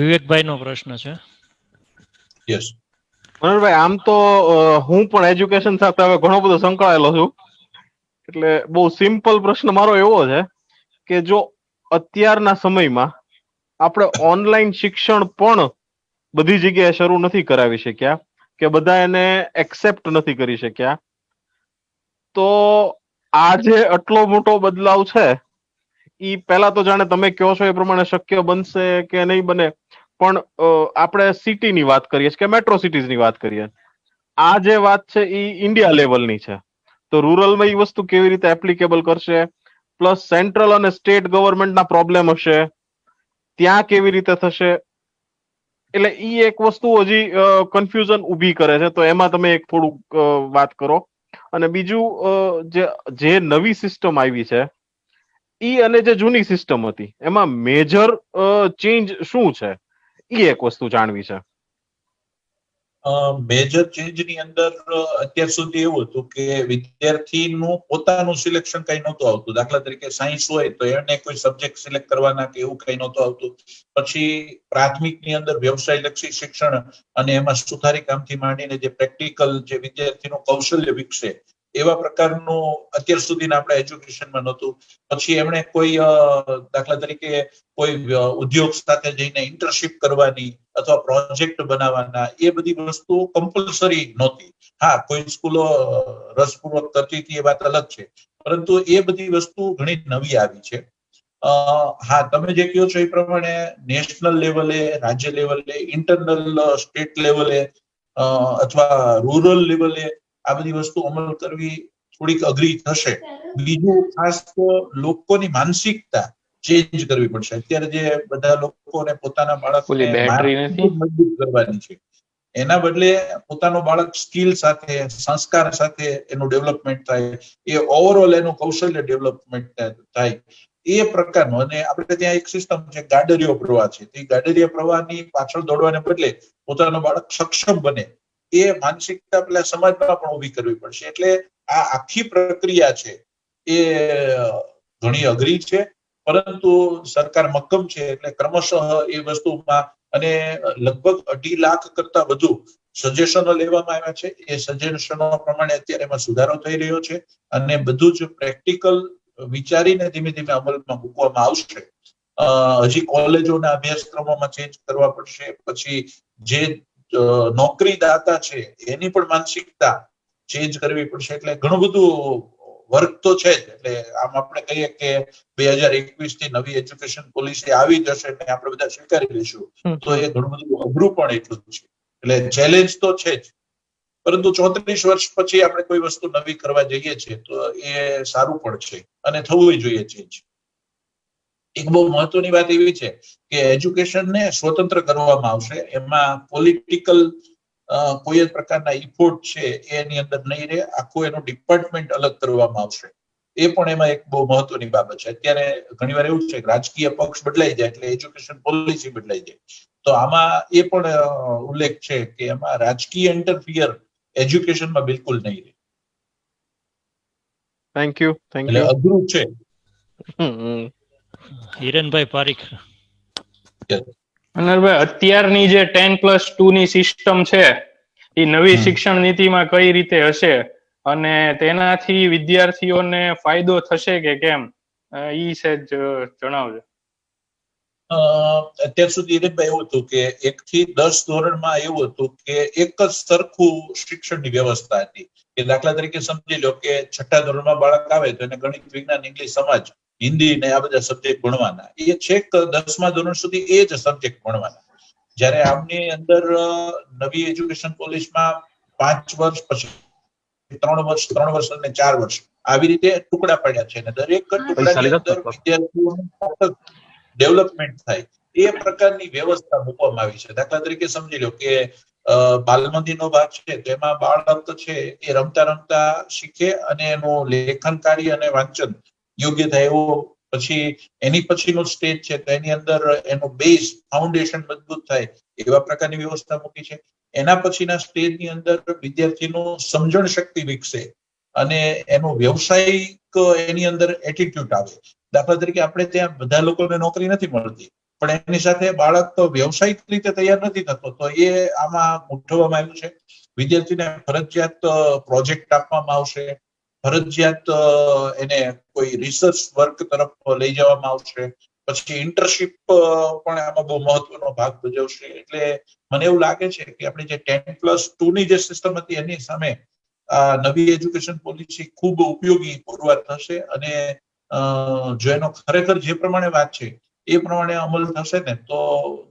Vivekbhai નો પ્રશ્ન છે. યસ મનોહરભાઈ, આમ તો હું પણ એજ્યુકેશન સાથે હવે ઘણો બધો સંકળાયેલો છું, એટલે બહુ સિમ્પલ પ્રશ્ન મારો એવો છે કે જો અત્યારના સમયમાં આપણે ઓનલાઈન શિક્ષણ પણ બધી જગ્યાએ શરૂ નથી કરાવી શક્યા કે બધા એને એક્સેપ્ટ નથી કરી શક્યા, તો આ જે આટલો મોટો બદલાવ છે ઈ પહેલા તો જાણે તમે કહો છો એ પ્રમાણે શક્ય બનશે કે નહીં બને, પણ આપણે સિટીની વાત કરીએ કે મેટ્રો સિટીઝની વાત કરીએ, આ જે વાત છે એ ઇન્ડિયા લેવલની છે, તો રૂરલમાં એ વસ્તુ કેવી રીતે એપ્લિકેબલ કરશે, પ્લસ સેન્ટ્રલ અને સ્ટેટ ગવર્મેન્ટના પ્રોબ્લેમ હશે, ત્યાં કેવી રીતે થશે, એટલે ઈ એક વસ્તુ હજી કન્ફ્યુઝન ઊભી કરે છે. તો એમાં તમે એક થોડુંક વાત કરો. અને બીજું જે નવી સિસ્ટમ આવી છે ઈ અને જે જૂની સિસ્ટમ હતી એમાં મેજર ચેન્જ શું છે, ઈ એક વસ્તુ જાણવી છે. મેજર ચેન્જની અંદર અત્યાર સુધી એવું હતું કે વિદ્યાર્થીનું પોતાનું સિલેક્શન કઈ નહોતું આવતું. દાખલા તરીકે સાયન્સ હોય તો એને કોઈ સબ્જેક્ટ સિલેક્ટ કરવાના કે એવું કઈ નહોતું આવતું. પછી પ્રાથમિકની અંદર વ્યવસાય લક્ષી શિક્ષણ અને એમાં સુધારી કામથી માંડીને જે પ્રેક્ટિકલ જે વિદ્યાર્થીનું કૌશલ્ય વિકસે એવા પ્રકારનું અત્યાર સુધીના આપણા એજ્યુકેશનમાં નહોતું. પછી એમણે કોઈ દાખલા તરીકે કોઈ ઉદ્યોગ સાથે જઈને ઇન્ટર્નશીપ કરવાની અથવા પ્રોજેક્ટ બનાવવાના, એ બધી વસ્તુઓ કમ્પલસરી નહોતી. હા, કોઈ સ્કૂલો રસપૂર્વક કરતી હતી એ વાત અલગ છે, પરંતુ એ બધી વસ્તુ ઘણી નવી આવી છે. હા, તમે જે કહો છો એ પ્રમાણે નેશનલ લેવલે, રાજ્ય લેવલે, ઇન્ટરનલ સ્ટેટ લેવલે અથવા રૂરલ લેવલે આ બધી વસ્તુ અમલ કરવી થોડીક અઘરી થશે. બીજું ખાસ તો લોકોની માનસિકતા ચેન્જ કરવી પડશે. અત્યારે જે બધા લોકોને પોતાના બાળકને મજબૂત કરવાની છે, એના બદલે પોતાનું બાળક સ્કિલ સાથે, સંસ્કાર સાથે એનું ડેવલપમેન્ટ થાય, એ ઓવરઓલ એનું કૌશલ્ય ડેવલપમેન્ટ થાય એ પ્રકારનું. અને આપણે ત્યાં એક સિસ્ટમ છે ગાડરિયો પ્રવાહ છે, તે ગાડરિયા પ્રવાહની પાછળ દોડવાને બદલે પોતાનું બાળક સક્ષમ બને એ માનસિકતા પેલા સમાજમાં પણ ઉભી કરવી પડશે. એટલે આ આખી પ્રક્રિયા છે એ ઘણી અઘરી છે, પરંતુ સરકાર મક્કમ છે. એટલે ક્રમશઃ એ વસ્તુમાં, અને લગભગ 2.5 લાખ કરતા વધુ સજેશનો લેવામાં આવ્યા છે. એ સજેશનો પ્રમાણે અત્યારે એમાં સુધારો થઈ રહ્યો છે અને બધું જ પ્રેક્ટિકલ વિચારીને ધીમે ધીમે અમલમાં મૂકવામાં આવશે. હજી કોલેજોના અભ્યાસક્રમોમાં ચેન્જ કરવા પડશે. પછી જે નોકરીદાતા છે એની પણ માનસિકતા ચેન્જ કરવી પડશે. એટલે ઘણું બધું વર્ક તો છે જ. એટલે આમ આપણે કહીએ કે 2021 થી નવી એજ્યુકેશન પોલિસી આવી જશે અને આપણે બધા સ્વીકારી લઈશું, તો એ ઘણું બધું અઘરું પણ એટલું જ છે. એટલે ચેલેન્જ તો છે જ, પરંતુ 34 વર્ષ પછી આપણે કોઈ વસ્તુ નવી કરવા જઈએ છીએ તો એ સારું પણ છે અને થવું જોઈએ ચેન્જ. એક બહુ મહત્વની વાત એવી છે કે એજ્યુકેશનને સ્વતંત્ર કરવામાં આવશે. એમાં પોલિટિકલ કોઈ જ પ્રકારના ઇફોર્ટ છે એની અંદર નહીં રહે. આખું એનું ડિપાર્ટમેન્ટ અલગ કરવામાં આવશે. એ પણ એમાં એક બહુ મહત્વની બાબત છે. અત્યારે ઘણીવાર એવું છે કે રાજકીય પક્ષ બદલાઈ જાય એટલે એજ્યુકેશન પોલિસી બદલાઈ જાય. તો આમાં એ પણ ઉલ્લેખ છે કે એમાં રાજકીય ઇન્ટરફિયર એજ્યુકેશનમાં બિલકુલ નહીં રહે. Thank you. એટલે અઘરું છે. હિરેનભાઈ પારીખ. મનોહરભાઈ, અત્યારની જે 10+2 ની સિસ્ટમ છે એ નવી શિક્ષણ નીતિમાં કઈ રીતે હશે અને તેનાથી વિદ્યાર્થીઓને ફાયદો થશે કે કેમ, ઈ સહેજ જણાવજો. અત્યાર સુધી હિરેનભાઈ એવું હતું કે 1 થી 10 ધોરણમાં એવું હતું કે એક જ સરખું શિક્ષણની વ્યવસ્થા હતી. કે દાખલા તરીકે સમજી લો કે 6ઠા ધોરણમાં બાળક આવે તો એને ગણિત, વિજ્ઞાન, ઇંગ્લિશ, સમાજ, હિન્દી ને આ બધા સબ્જેક્ટ ભણવાના. એ છેક 10મા ધોરણ સુધી એ જ સબ્જેક્ટ ભણવાના. જ્યારે આમની અંદર નવી એજ્યુકેશન પોલિસીમાં 5 વર્ષ, પછી 3 વર્ષ, 3 વર્ષ અને 4 વર્ષ આવી રીતે ટુકડા પડ્યા છે અને દરેક ટુકડાની અંદર વિદ્યાર્થીઓનું ડેવલપમેન્ટ થાય એ પ્રકારની વ્યવસ્થા મૂકવામાં આવી છે. દાખલા તરીકે સમજી લો કે બાલમંદિરનો ભાગ છે તેમાં બાળક છે એ રમતા રમતા શીખે અને એનું લેખન કાર્ય અને વાંચન યોગ્ય થાય એવો, પછી એની પછીનો સ્ટેજ છે તો એની અંદર એનો બેઝ ફાઉન્ડેશન મજબૂત થાય એવા પ્રકારની વ્યવસ્થા મૂકી છે. એના પછીના સ્ટેજની અંદર વિદ્યાર્થીનું સમજણ શક્તિ વિકસે અને એનો વ્યવસાયિક એની અંદર એટીટ્યુડ આવે. દાખલા તરીકે આપણે ત્યાં બધા લોકોને નોકરી નથી મળતી, પણ એની સાથે બાળક વ્યવસાયિક રીતે તૈયાર નથી થતો, તો એ આમાં ગોઠવવામાં આવ્યું છે. વિદ્યાર્થીને ફરજિયાત પ્રોજેક્ટ આપવામાં આવશે, ફરજિયાત એને કોઈ રિસર્ચ વર્ક તરફ લઈ જવામાં આવશે, પછી ઇન્ટર્નશીપ પણ આમાં બહુ મહત્વનો ભાગ ભજવશે. એટલે મને એવું લાગે છે કે આપણે જે 10+2 ની જે સિસ્ટમ હતી એની સામે આ નવી એજ્યુકેશન પોલિસી ખૂબ ઉપયોગી પુરવાર થશે અને જો એનો ખરેખર જે પ્રમાણે વાત છે એ પ્રમાણે અમલ થશે ને તો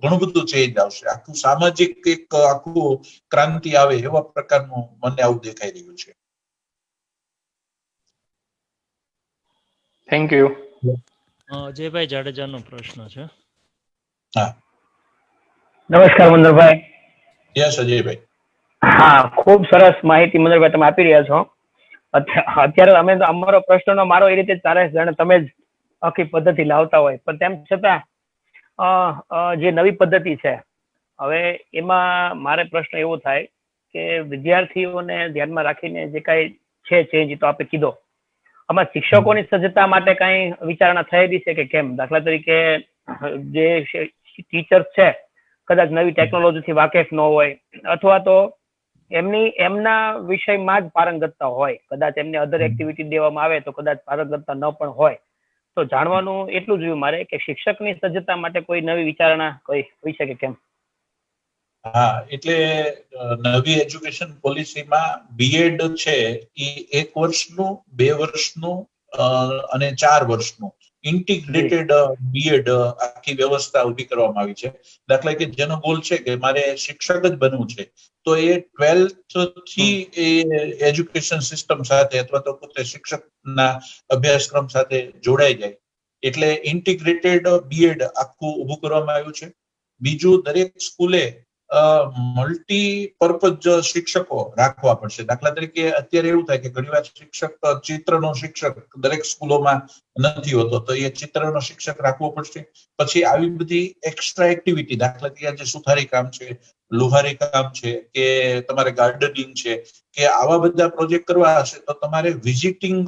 ઘણું બધું ચેન્જ આવશે. આખું સામાજિક એક આખું ક્રાંતિ આવે એવા પ્રકારનું મને આવું દેખાઈ રહ્યું છે. Thank you. અજયભાઈ જાડેજાનો પ્રશ્ન છે. હા, નમસ્કાર મનોહરભાઈ. યસ અજયભાઈ. હા, ખૂબ સરસ માહિતી મનોહરભાઈ તમે આપી રહ્યા છો. અત્યારે અમે તો અમારો પ્રશ્નનો મારો એ રીતે ચાલે છે જાણે તમે જ આખી પદ્ધતિ લાવતા હોય, પણ તેમ છતાં જે નવી પદ્ધતિ છે હવે એમાં મારે પ્રશ્ન એવો થાય કે વિદ્યાર્થીઓને ધ્યાનમાં રાખીને જે કાંઈ છે ચેન્જ તો આપણે કીધો, આમાં શિક્ષકોની સજ્જતા માટે કાંઈ વિચારણા થયેલી છે કે કેમ? દાખલા તરીકે જે ટીચર્સ છે કદાચ નવી ટેકનોલોજીથી વાકેફ ન હોય અથવા તો એમના વિષયમાં જ પારંગતતા હોય, કદાચ એમને અધર એક્ટિવિટી દેવામાં આવે તો કદાચ પારંગતતા ન પણ હોય. તો જાણવાનું એટલું જોયું મારે કે શિક્ષકની સજ્જતા માટે કોઈ નવી વિચારણા કોઈ હોઈ શકે કેમ? હા, એટલે નવી એજ્યુકેશન પોલિસીમાં બીએડ છે એ 1 વર્ષનું, 2 વર્ષનું અને 4 વર્ષનું ઇન્ટિગ્રેટેડ બીએડ આખી વ્યવસ્થા ઉભી કરવામાં આવી છે. દાખલા કે જેનો ગોલ છે કે મારે શિક્ષક જ બનવું છે તો એ 12th થી એ એજ્યુકેશન સિસ્ટમ સાથે અથવા તો પોતે શિક્ષકના અભ્યાસક્રમ સાથે જોડાઈ જાય એટલે ઇન્ટિગ્રેટેડ બીએડ આખું ઉભું કરવામાં આવ્યું છે. બીજું, દરેક સ્કૂલે મલ્ટીપર્પઝ શિક્ષકો રાખવા પડશે. દાખલા તરીકે અત્યારે એવું થાય કે ઘણીવાર શિક્ષક ચિત્રનો શિક્ષક દરેક સ્કૂલોમાં નથી હોતો, તો એ ચિત્રનો શિક્ષક રાખવો પડશે. પછી આવી બધી એક્સ્ટ્રા એક્ટિવિટી, દાખલા તરીકે જે સુથારી કામ છે, લુહારી કામ છે કે તમારે ગાર્ડનિંગ છે કે આવા બધા પ્રોજેક્ટ કરવા હશે તો તમારે વિઝિટિંગ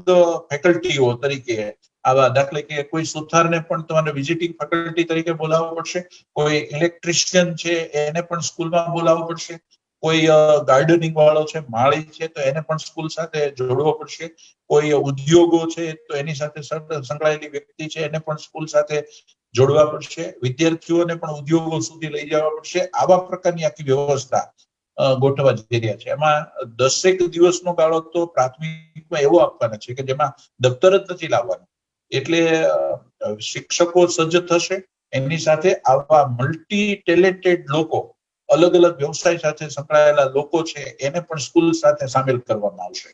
ફેકલ્ટીઓ તરીકે આવા, દાખલા કે કોઈ સુથારને પણ તમારે વિઝિટિંગ ફેકલ્ટી તરીકે બોલાવવો પડશે, કોઈ ઇલેક્ટ્રિશિયન છે એને પણ સ્કૂલમાં બોલાવવો પડશે, કોઈ ગાર્ડનિંગ વાળો છે, માળી છે તો એને પણ સ્કૂલ સાથે જોડવો પડશે, કોઈ ઉદ્યોગો છે તો એની સાથે સંકળાયેલી વ્યક્તિ છે એને પણ સ્કૂલ સાથે જોડવા પડશે, વિદ્યાર્થીઓને પણ ઉદ્યોગો સુધી લઈ જવા પડશે. આવા પ્રકારની આખી વ્યવસ્થા ગોઠવવા જઈ રહ્યા છે. એમાં 10 દિવસનો ગાળો તો પ્રાથમિકમાં એવો આપવાના છે કે જેમાં દફતર જ નથી લાવવાનું. એટલે શિક્ષકો સજ્જ થશે, એની સાથે આવા મલ્ટી ટેલેન્ટેડ લોકો, અલગ અલગ વ્યવસાય સાથે સંકળાયેલા લોકો છે એને પણ સ્કૂલ સાથે સામેલ કરવામાં આવશે.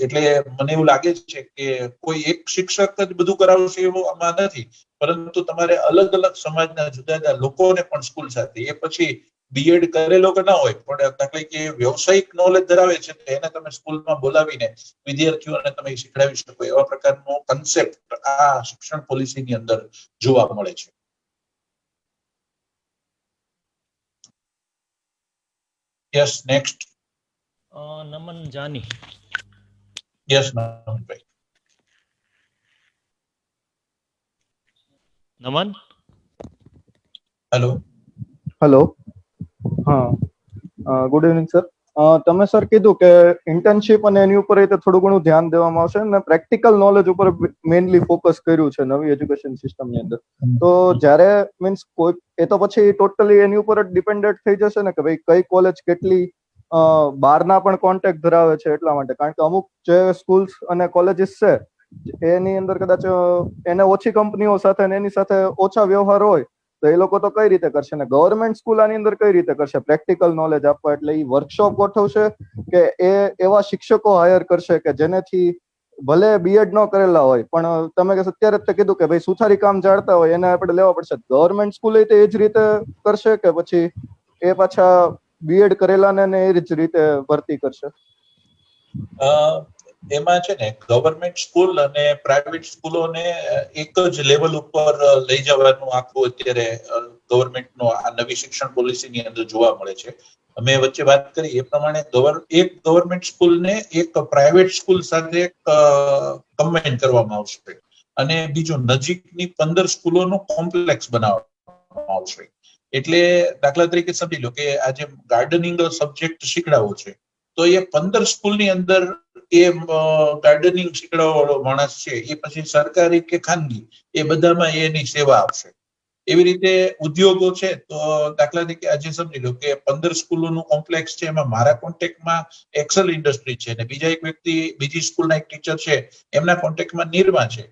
એટલે મને એવું લાગે છે કે કોઈ એક શિક્ષક જ બધું કરાવશે એવું આમાં નથી, પરંતુ તમારે અલગ અલગ સમાજના જુદા જુદા લોકોને પણ સ્કૂલ સાથે, એ પછી બીએડ કરેલો કે ના હોય પણ દાખલા કે વ્યવસાયિક નોલેજ ધરાવે છે એને તમે સ્કૂલમાં બોલાવીને વિદ્યાર્થીઓને તમે શીખડાવી શકો એવા પ્રકારનો કન્સેપ્ટ આ શિક્ષણ પોલિસીની અંદર જોવા મળે છે. Yes, next. નમન જાની. યસ નમનભાઈ. નમન. હેલો. હેલો. હા, ગુડ ઇવનિંગ સર. તમે સર કીધું કે ઇન્ટર્નશિપ અને એની ઉપર થોડું ઘણું ધ્યાન દેવામાં આવશે અને પ્રેક્ટિકલ નોલેજ ઉપર મેઇનલી ફોકસ કર્યું છે નવી એજ્યુકેશન સિસ્ટમની અંદર. તો જ્યારે મીન્સ કોઈ એ તો પછી ટોટલી એની ઉપર જ ડિપેન્ડન્ટ થઈ જશે ને કે ભાઈ કઈ કોલેજ કેટલી બહારના પણ કોન્ટેક્ટ ધરાવે છે એટલા માટે, કારણ કે અમુક જે સ્કૂલ્સ અને કોલેજીસ છે એની અંદર કદાચ એને ઓછી કંપનીઓ સાથે અને એની સાથે ઓછા વ્યવહાર હોય તો એ લોકો તો કઈ રીતે કરશે ને ગવર્મેન્ટ સ્કૂલ આની અંદર કઈ રીતે કરશે પ્રેક્ટિકલ નોલેજ આપવા? એટલે એ વર્કશોપ ગોઠવશે કે એ એવા શિક્ષકો હાયર કરશે કે જેનેથી ભલે બીએડ ન કરેલા હોય પણ તમે અત્યારે જ કીધું કે ભાઈ સુથારી કામ જાણતા હોય એને આપણે લેવા પડશે. ગવર્મેન્ટ સ્કૂલે તે એ જ રીતે કરશે કે પછી એ પાછા બીએડ કરેલા ને એ જ રીતે ભરતી કરશે? એમાં છે ને ગવર્મેન્ટ સ્કૂલ અને પ્રાઇવેટ સ્કૂલોને એક જ લેવલ ઉપર લઈ જવાનું આખું અત્યારે ગવર્મેન્ટનો આ નવી શિક્ષણ પોલિસીની અંદર જોવા મળે છે. અમે વચ્ચે વાત કરી એ પ્રમાણે એક ગવર્મેન્ટ સ્કૂલને એક પ્રાઇવેટ સ્કૂલ સાથે કમ્બાઈન કરવામાં આવશે અને બીજું નજીકની 15 સ્કૂલોનું કોમ્પ્લેક્સ બનાવવામાં આવશે. એટલે દાખલા તરીકે સમજી લો કે આજે ગાર્ડનિંગ સબ્જેક્ટ શીખડાવો છે તો એ 15 સ્કૂલની અંદર એ ગાર્ડનિંગ શીખડાવવા વાળો માણસ છે એ પછી સરકારી કે ખાનગી એ બધામાં એની સેવા આપશે. એવી રીતે ઉદ્યોગો છે તો દાખલા તરીકે આજે સમજી લો કે 15 સ્કૂલોનું કોમ્પ્લેક્સ છે, એમાં મારા કોન્ટેક્ટમાં એક્સેલ ઇન્ડસ્ટ્રી છે અને બીજા એક વ્યક્તિ બીજી સ્કૂલના એક ટીચર છે એમના કોન્ટેક્ટમાં નિરમા છે.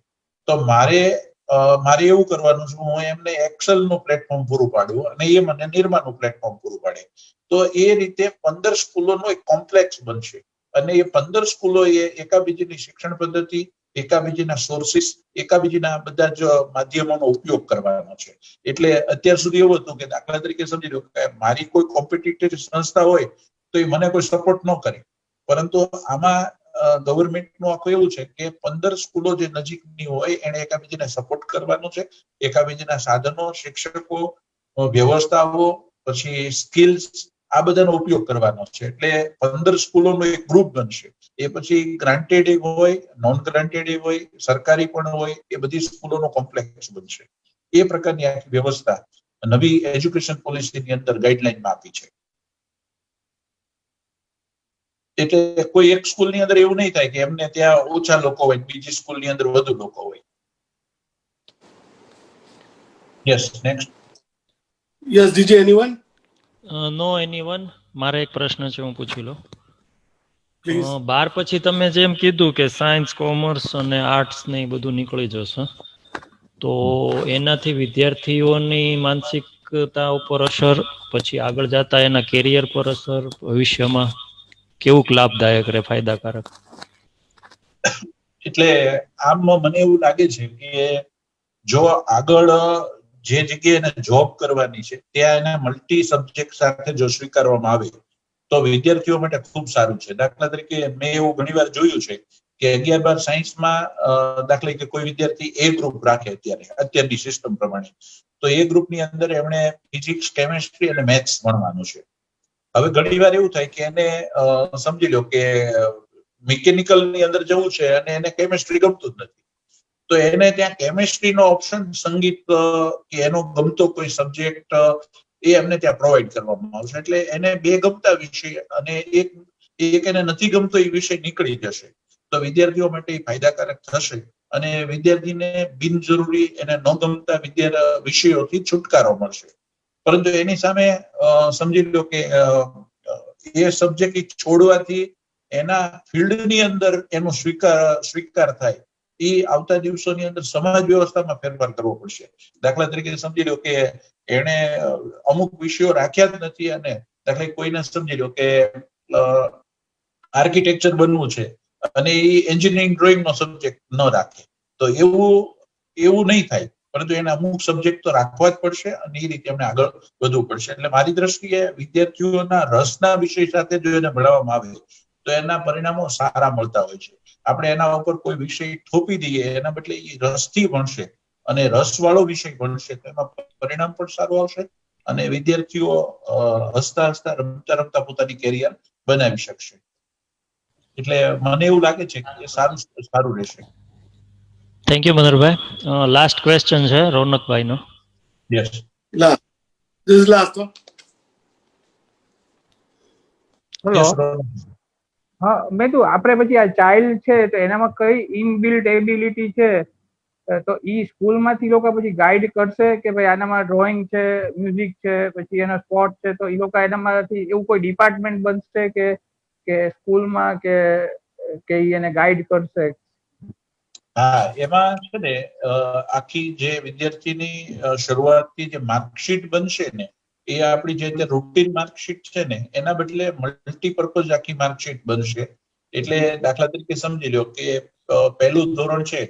તો મારે એવું કરવાનું છે હું એમને એક્સેલ નું પ્લેટફોર્મ પૂરું પાડું અને એ મને નિરમાનું પ્લેટફોર્મ પૂરું પાડે. તો એ રીતે 15 સ્કૂલોનો એક કોમ્પ્લેક્સ બનશે અને એ 15 સ્કૂલો એ એકાબીજીની શિક્ષણ પદ્ધતિ, એકાબીજીના સોર્સિસ, એકાબીજીના બધા જ માધ્યમોનો ઉપયોગ કરવાનો છે. એટલે અત્યાર સુધી એવું હતું કે દાખલા તરીકે સમજી લો કે મારી કોઈ કોમ્પિટિટિવ સંસ્થા હોય તો એ મને કોઈ સપોર્ટ ન કરે, પરંતુ આમાં ગવર્મેન્ટનું આખું એવું છે કે 15 સ્કૂલો જે નજીકની હોય એને એકાબીજીને સપોર્ટ કરવાનો છે, એકાબીજીના સાધનો, શિક્ષકો, વ્યવસ્થાઓ, પછી સ્કિલ્સ આ બધાનો ઉપયોગ કરવાનો છે. એટલે 15 સ્કૂલોનો એક ગ્રુપ બનશે. એ પછી ગ્રાન્ટેડ હોય, નોન ગ્રાન્ટેડ હોય, સરકારી પણ હોય, એ બધી સ્કૂલોનો કોમ્પ્લેક્સ બનશે. એ પ્રકારની આખી વ્યવસ્થા નવી એજ્યુકેશન પોલિસીની અંદર ગાઈડલાઈનમાં આપી છે. એટલે કોઈ એક સ્કૂલની અંદર એવું નહીં થાય કે એમને ત્યાં ઓછા લોકો હોય, બીજી સ્કૂલની અંદર વધુ લોકો હોય. Yes, next. Yes DJ anyone? No anyone. મારે એક પ્રશ્ન છે, હું પૂછી લઉં. પ્લીઝ. 12 પછી તમે જેમ કીધું કે સાયન્સ, કોમર્સ અને આર્ટ્સ ને એ બધું નીકળી જશે, તો એનાથી વિદ્યાર્થીઓની માનસિકતા ઉપર અસર, પછી આગળ જતા એના કેરિયર પર અસર, ભવિષ્યમાં કેવું લાભદાયક રહે, ફાયદાકારક? એટલે આમ મને એવું લાગે છે કે જો આગળ જે જગ્યાએ એને જોબ કરવાની છે ત્યાં એને મલ્ટી સબ્જેક્ટ સાથે જો સ્વીકારવામાં આવે તો વિદ્યાર્થીઓ માટે ખૂબ સારું છે. દાખલા તરીકે મેં એવું ઘણીવાર જોયું છે કે 11-12 સાયન્સમાં દાખલા કે કોઈ વિદ્યાર્થી એ ગ્રુપ રાખે અત્યારની સિસ્ટમ પ્રમાણે, તો એ ગ્રુપની અંદર એમણે ફિઝિક્સ, કેમેસ્ટ્રી અને મેથ્સ ભણવાનું છે. હવે ઘણીવાર એવું થાય કે એને સમજી લો કે મિકેનિકલ ની અંદર જવું છે અને એને કેમેસ્ટ્રી ગમતું જ નથી, તો એને ત્યાં કેમેસ્ટ્રીનો ઓપ્શન, સંગીત કે એનો ગમતો કોઈ સબ્જેક્ટ એ એમને ત્યાં પ્રોવાઈડ કરવામાં આવશે. એટલે એને બે ગમતા વિષય અને એક એને નથી ગમતો એ વિષય નીકળી જશે. તો વિદ્યાર્થીઓ માટે એ ફાયદાકારક થશે અને વિદ્યાર્થીને બિનજરૂરી એને ન ગમતા વિષયોથી છુટકારો મળશે. પરંતુ એની સામે સમજી લો કે એ સબ્જેક્ટ છોડવાથી એના ફિલ્ડની અંદર એનો સ્વીકાર થાય, એ આવતા દિવસોની અંદર સમાજ વ્યવસ્થામાં ફેરફાર કરવો પડશે. દાખલા તરીકે સમજી લો કે એને અમુક વિષયો રાખ્યા જ નથી અને દાખલા કોઈને સમજી લો કે આર્કિટેક્ચર બનવું છે અને એ એન્જિનિયરિંગ ડ્રોઈંગ નો સબ્જેક્ટ ન રાખે, તો એવું નહીં થાય, પરંતુ એને અમુક સબ્જેક્ટ તો રાખવા જ પડશે અને એ રીતે એમને આગળ વધવું પડશે. એટલે મારી દ્રષ્ટિએ વિદ્યાર્થીઓના રસના વિષય સાથે જો એને ભણાવવામાં આવે તો એના પરિણામો સારા મળતા હોય છે. આપણે એના ઉપર કોઈ વિષય થોપી દઈએ એના બદલે એ રસથી ભણશે અને રસવાળો વિષય ભણશે તો એમાં પરિણામ પણ સારું આવશે અને વિદ્યાર્થીઓ હસતા હસતા, રમતા રમતા પોતાની કેરિયર બનાવી શકશે. એટલે મને એવું લાગે છે કે એ સારું રહેશે. Thank you Manoharbhai. Last question છે રોનકભાઈનો. Yes. This is last one. Hello. હા, મેં તો આપણે પછી આ ચાઇલ્ડ છે તો એનામાં કઈ ઇનબિલ્ટ એબિલિટી છે, તો ઈ સ્કૂલમાંથી લોકો પછી ગાઈડ કરશે કે ભાઈ આનામાં ડ્રોઈંગ છે, મ્યુઝિક છે, પછી એનો સ્પોર્ટ છે, તો ઈ લોકો એનામાંથી એવું કોઈ ડિપાર્ટમેન્ટ બનશે કે સ્કૂલમાં કે ઈ એને ગાઈડ કરશે? હા, એમાં છે ને આખી જે વિદ્યાર્થીની શરૂઆતથી જે માર્કશીટ બનશે ને એ આપણી જે રૂટીન માર્કશીટ છે ને એના બદલે મલ્ટીપર્પઝ આખી માર્કશીટ બનશે. એટલે દાખલા તરીકે સમજી લો કે પહેલું ધોરણ છે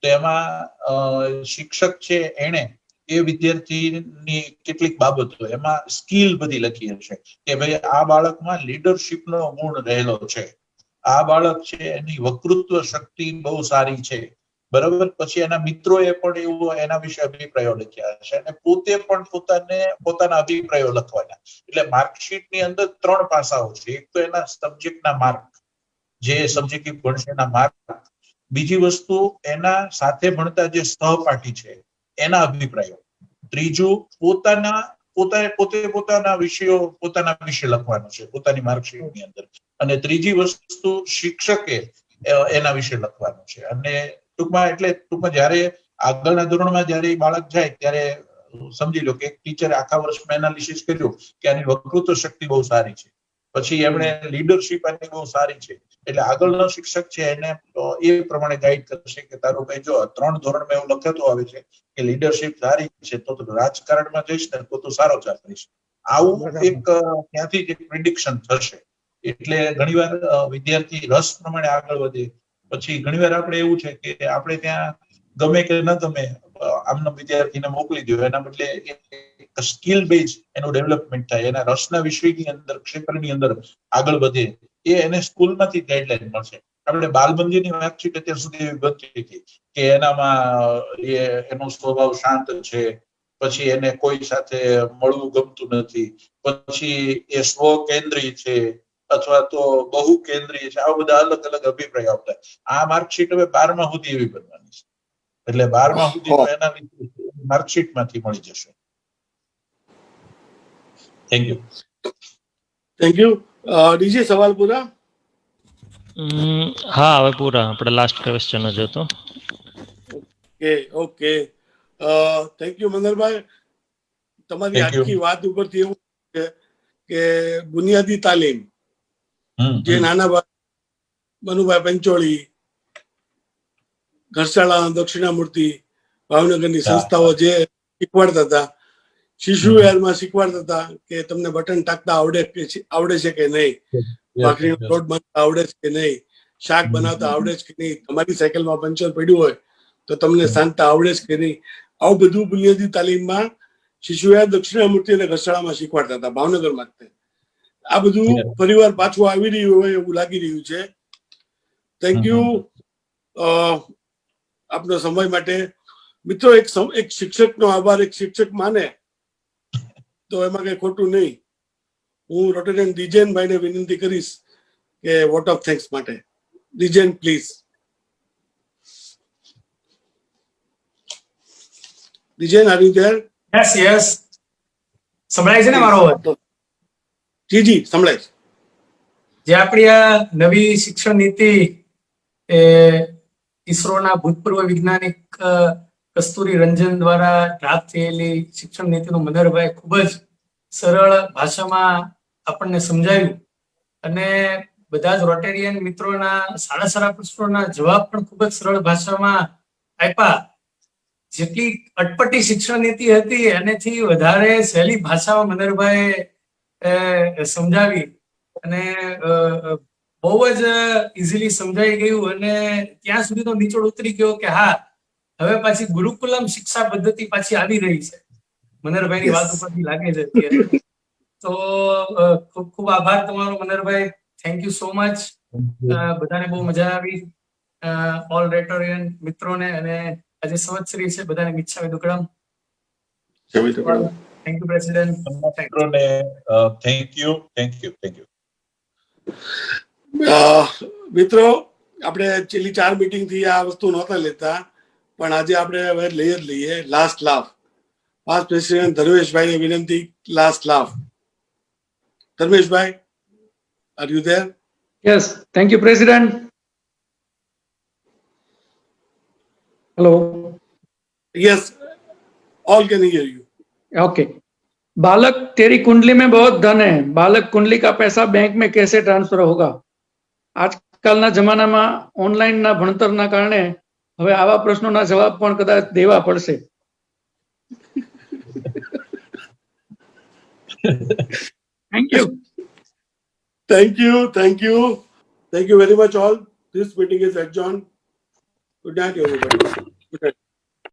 તો એમાં શિક્ષક છે એણે એ વિદ્યાર્થીની કેટલીક બાબતો એમાં સ્કિલ બધી લખી હશે કે ભાઈ આ બાળકમાં લીડરશિપનો ગુણ રહેલો છે, આ બાળક છે એની વક્તૃત્વ શક્તિ બહુ સારી છે, બરાબર. પછી એના મિત્રોએ પણ એવું એના વિશે અભિપ્રાયો લખ્યા હશે અને પોતે પણ પોતાના અભિપ્રાયો લખવાના. એટલે માર્કશીટની અંદર 3 પાસાઓ છે. એક તો એના સબ્જેક્ટના માર્ક, જે સબ્જેક્ટ ભણશે એના માર્ક. બીજી વસ્તુ એના સાથે ભણતા જે સહપાઠી છે એના અભિપ્રાયો. ત્રીજું પોતાના વિશે લખવાનું છે પોતાની માર્કશીટની અંદર. અને ત્રીજી વસ્તુ શિક્ષકે એના વિશે લખવાનું છે. અને ટૂંકમાં જયારે આગળના ધોરણમાં જયારે બાળક જાય ત્યારે સમજી લો કે એક ટીચરે આખા વર્ષમાં એનાલિસિસ કર્યું કે આની વક્તૃત્વ શક્તિ બહુ સારી છે, પછી એમણે લીડરશિપ આની બહુ સારી છે, એટલે આગળનો શિક્ષક છે એને એ પ્રમાણે ગાઈડ કરશે કે તારું ભાઈ જો 3 ધોરણમાં એવું લખાતું આવે છે કે લીડરશિપ સારી છે તો રાજકારણમાં જઈશ ને તો તું સારો ચાલીશ. આવું એક ત્યાંથી એક પ્રિડિક્શન થશે. એટલે ઘણીવાર વિદ્યાર્થી રસ પ્રમાણે આગળ વધે. પછી ઘણીવાર આપણે એવું છે કે આપણે ત્યાં ગમે કે ન ગમે આમના વિદ્યાર્થીને મોકલી દો, એના બદલે સ્કિલ બેઝ એનું ડેવલપમેન્ટ થાય, એના રસના વિષયની અંદર ક્ષેત્રની અંદર આગળ વધે, એ એને સ્કૂલમાંથી ગાઈડલાઈન મળશે. આપણે બાલમંદિરની માર્કશીટ અત્યાર સુધી એવી બનતી હતી કે એનામાં એનો સ્વભાવ શાંત છે, પછી એને કોઈ સાથે મળવું ગમતું નથી, પછી એ સ્વકેન્દ્રી છે અથવા તો બહુ કેન્દ્રીય છે, આવા બધા અલગ અલગ અભિપ્રાય આવતા. આ માર્કશીટ હવે 12મા સુધી એવી બનવાની છે. એટલે 12મા સુધી એના માર્કશીટમાંથી મળી જશે. Thank you. Thank you. DJ સવાલ પૂરા? હા, હવે પૂરા. આપણે લાસ્ટ ક્વેશ્ચન જ હતો. ઓકે. Thank you Manoharbhai. તમારી આખી વાત ઉપરથી એવું છે કે બુનિયાદી તાલીમ જે નાના મનુભાઈ પંચોળી, ઘરશાળા, દક્ષિણામૂર્તિ, ભાવનગરની સંસ્થાઓ જે શીખવાડતા હતા, શિશુ વિહારમાં શીખવાડતા હતા કે તમને બટન ટાકતા આવડે છે કે નહીં, ભાખરીનો લોટ બાંધતા આવડે છે કે નહીં, શાક બનાવતા આવડે છે કે નહીં, તમારી સાયકલમાં પંચર પડ્યું હોય તો તમને સાંધતા આવડે છે કે નહીં, આવું બધું બુનિયાદી તાલીમમાં શિશુ વિહાર, દક્ષિણામૂર્તિ અને ઘરશાળામાં શીખવાડતા હતા ભાવનગરમાં. આ બધું ફરીવાર પાછું આવી રહ્યું હોય એવું લાગી રહ્યું છે. થેન્ક યુ આપનો સમય માટે. મિત્રો, એક શિક્ષકનો આભાર એક શિક્ષક માને તો એમાં કઈ ખોટું નહીં. હું રોટેરિયન દિજેનભાઈને વિનંતી કરીશ કે વોટ ઓફ થેન્ક્સ માટે. Dijen, please. Dijen, are you there? Yes. સંભળાય છે ને મારો અવાજ? જી, સંભળાય છે. જે આપણી આ નવી શિક્ષણ નીતિ એ ઈસરોના ભૂતપૂર્વ વૈજ્ઞાનિક કસ્તુરી રંજન દ્વારા ડ્રાફ્ટ થયેલી શિક્ષણ નીતિનું મનોહરભાઈ ખૂબ જ સરળ ભાષામાં આપણને સમજાવ્યું અને બધા જ રોટેરિયન મિત્રોના સારા પ્રશ્નોના જવાબ પણ ખૂબ જ સરળ ભાષામાં આપ્યા. જેટલી અટપટી શિક્ષણ નીતિ હતી એનાથી વધારે સહેલી ભાષામાં મનોહરભાઈ સમજાવી અને બહુ જ ઇઝીલી સમજાઈ ગયું અને ત્યાં સુધી તો નીચોડ ઉતરી ગયો કે હા, હવે પાછી ગુરુકુલમ શિક્ષા પદ્ધતિ પાછી આવી રહી છે. મનોહરભાઈની વાત ઉપરથી લાગે છે અત્યારે. તો ખૂબ ખૂબ આભાર તમારો Manoharbhai. Thank you so much. બધાને બહુ મજા આવી, ઓલ રેટોરિયન મિત્રોને, અને આજે સંવત્સરી છે બધાને મિચ્છામી દુક્કડમ. Thank you president. Thank you. મિત્રો આપણે છેલ્લી 4 મીટિંગ થી આ વસ્તુ નહોતા લેતા, પણ આજે આપણે હવે લઈ જ લઈએ. Last laugh. પાસ્ટ પ્રેસિડેન્ટ ધર્મેશભાઈને વિનંતી, last laugh. Dharmeshbhai, are you there? Yes, thank you, President. Hello. Yes, all can hear you. Okay. बालक तेरी कुंडली में बहुत धन है, बालक कुंडली का पैसा बैंक में कैसे ट्रांसफर होगा? આજકાલના જમાનામાં ઓનલાઈનના ભણતરના કારણે હવે આવા પ્રશ્નોના જવાબ પણ કદાચ દેવા પડશે. Thank you. Thank you, thank you. Thank you very much all. This meeting is adjourned. Good night, everybody. Good night.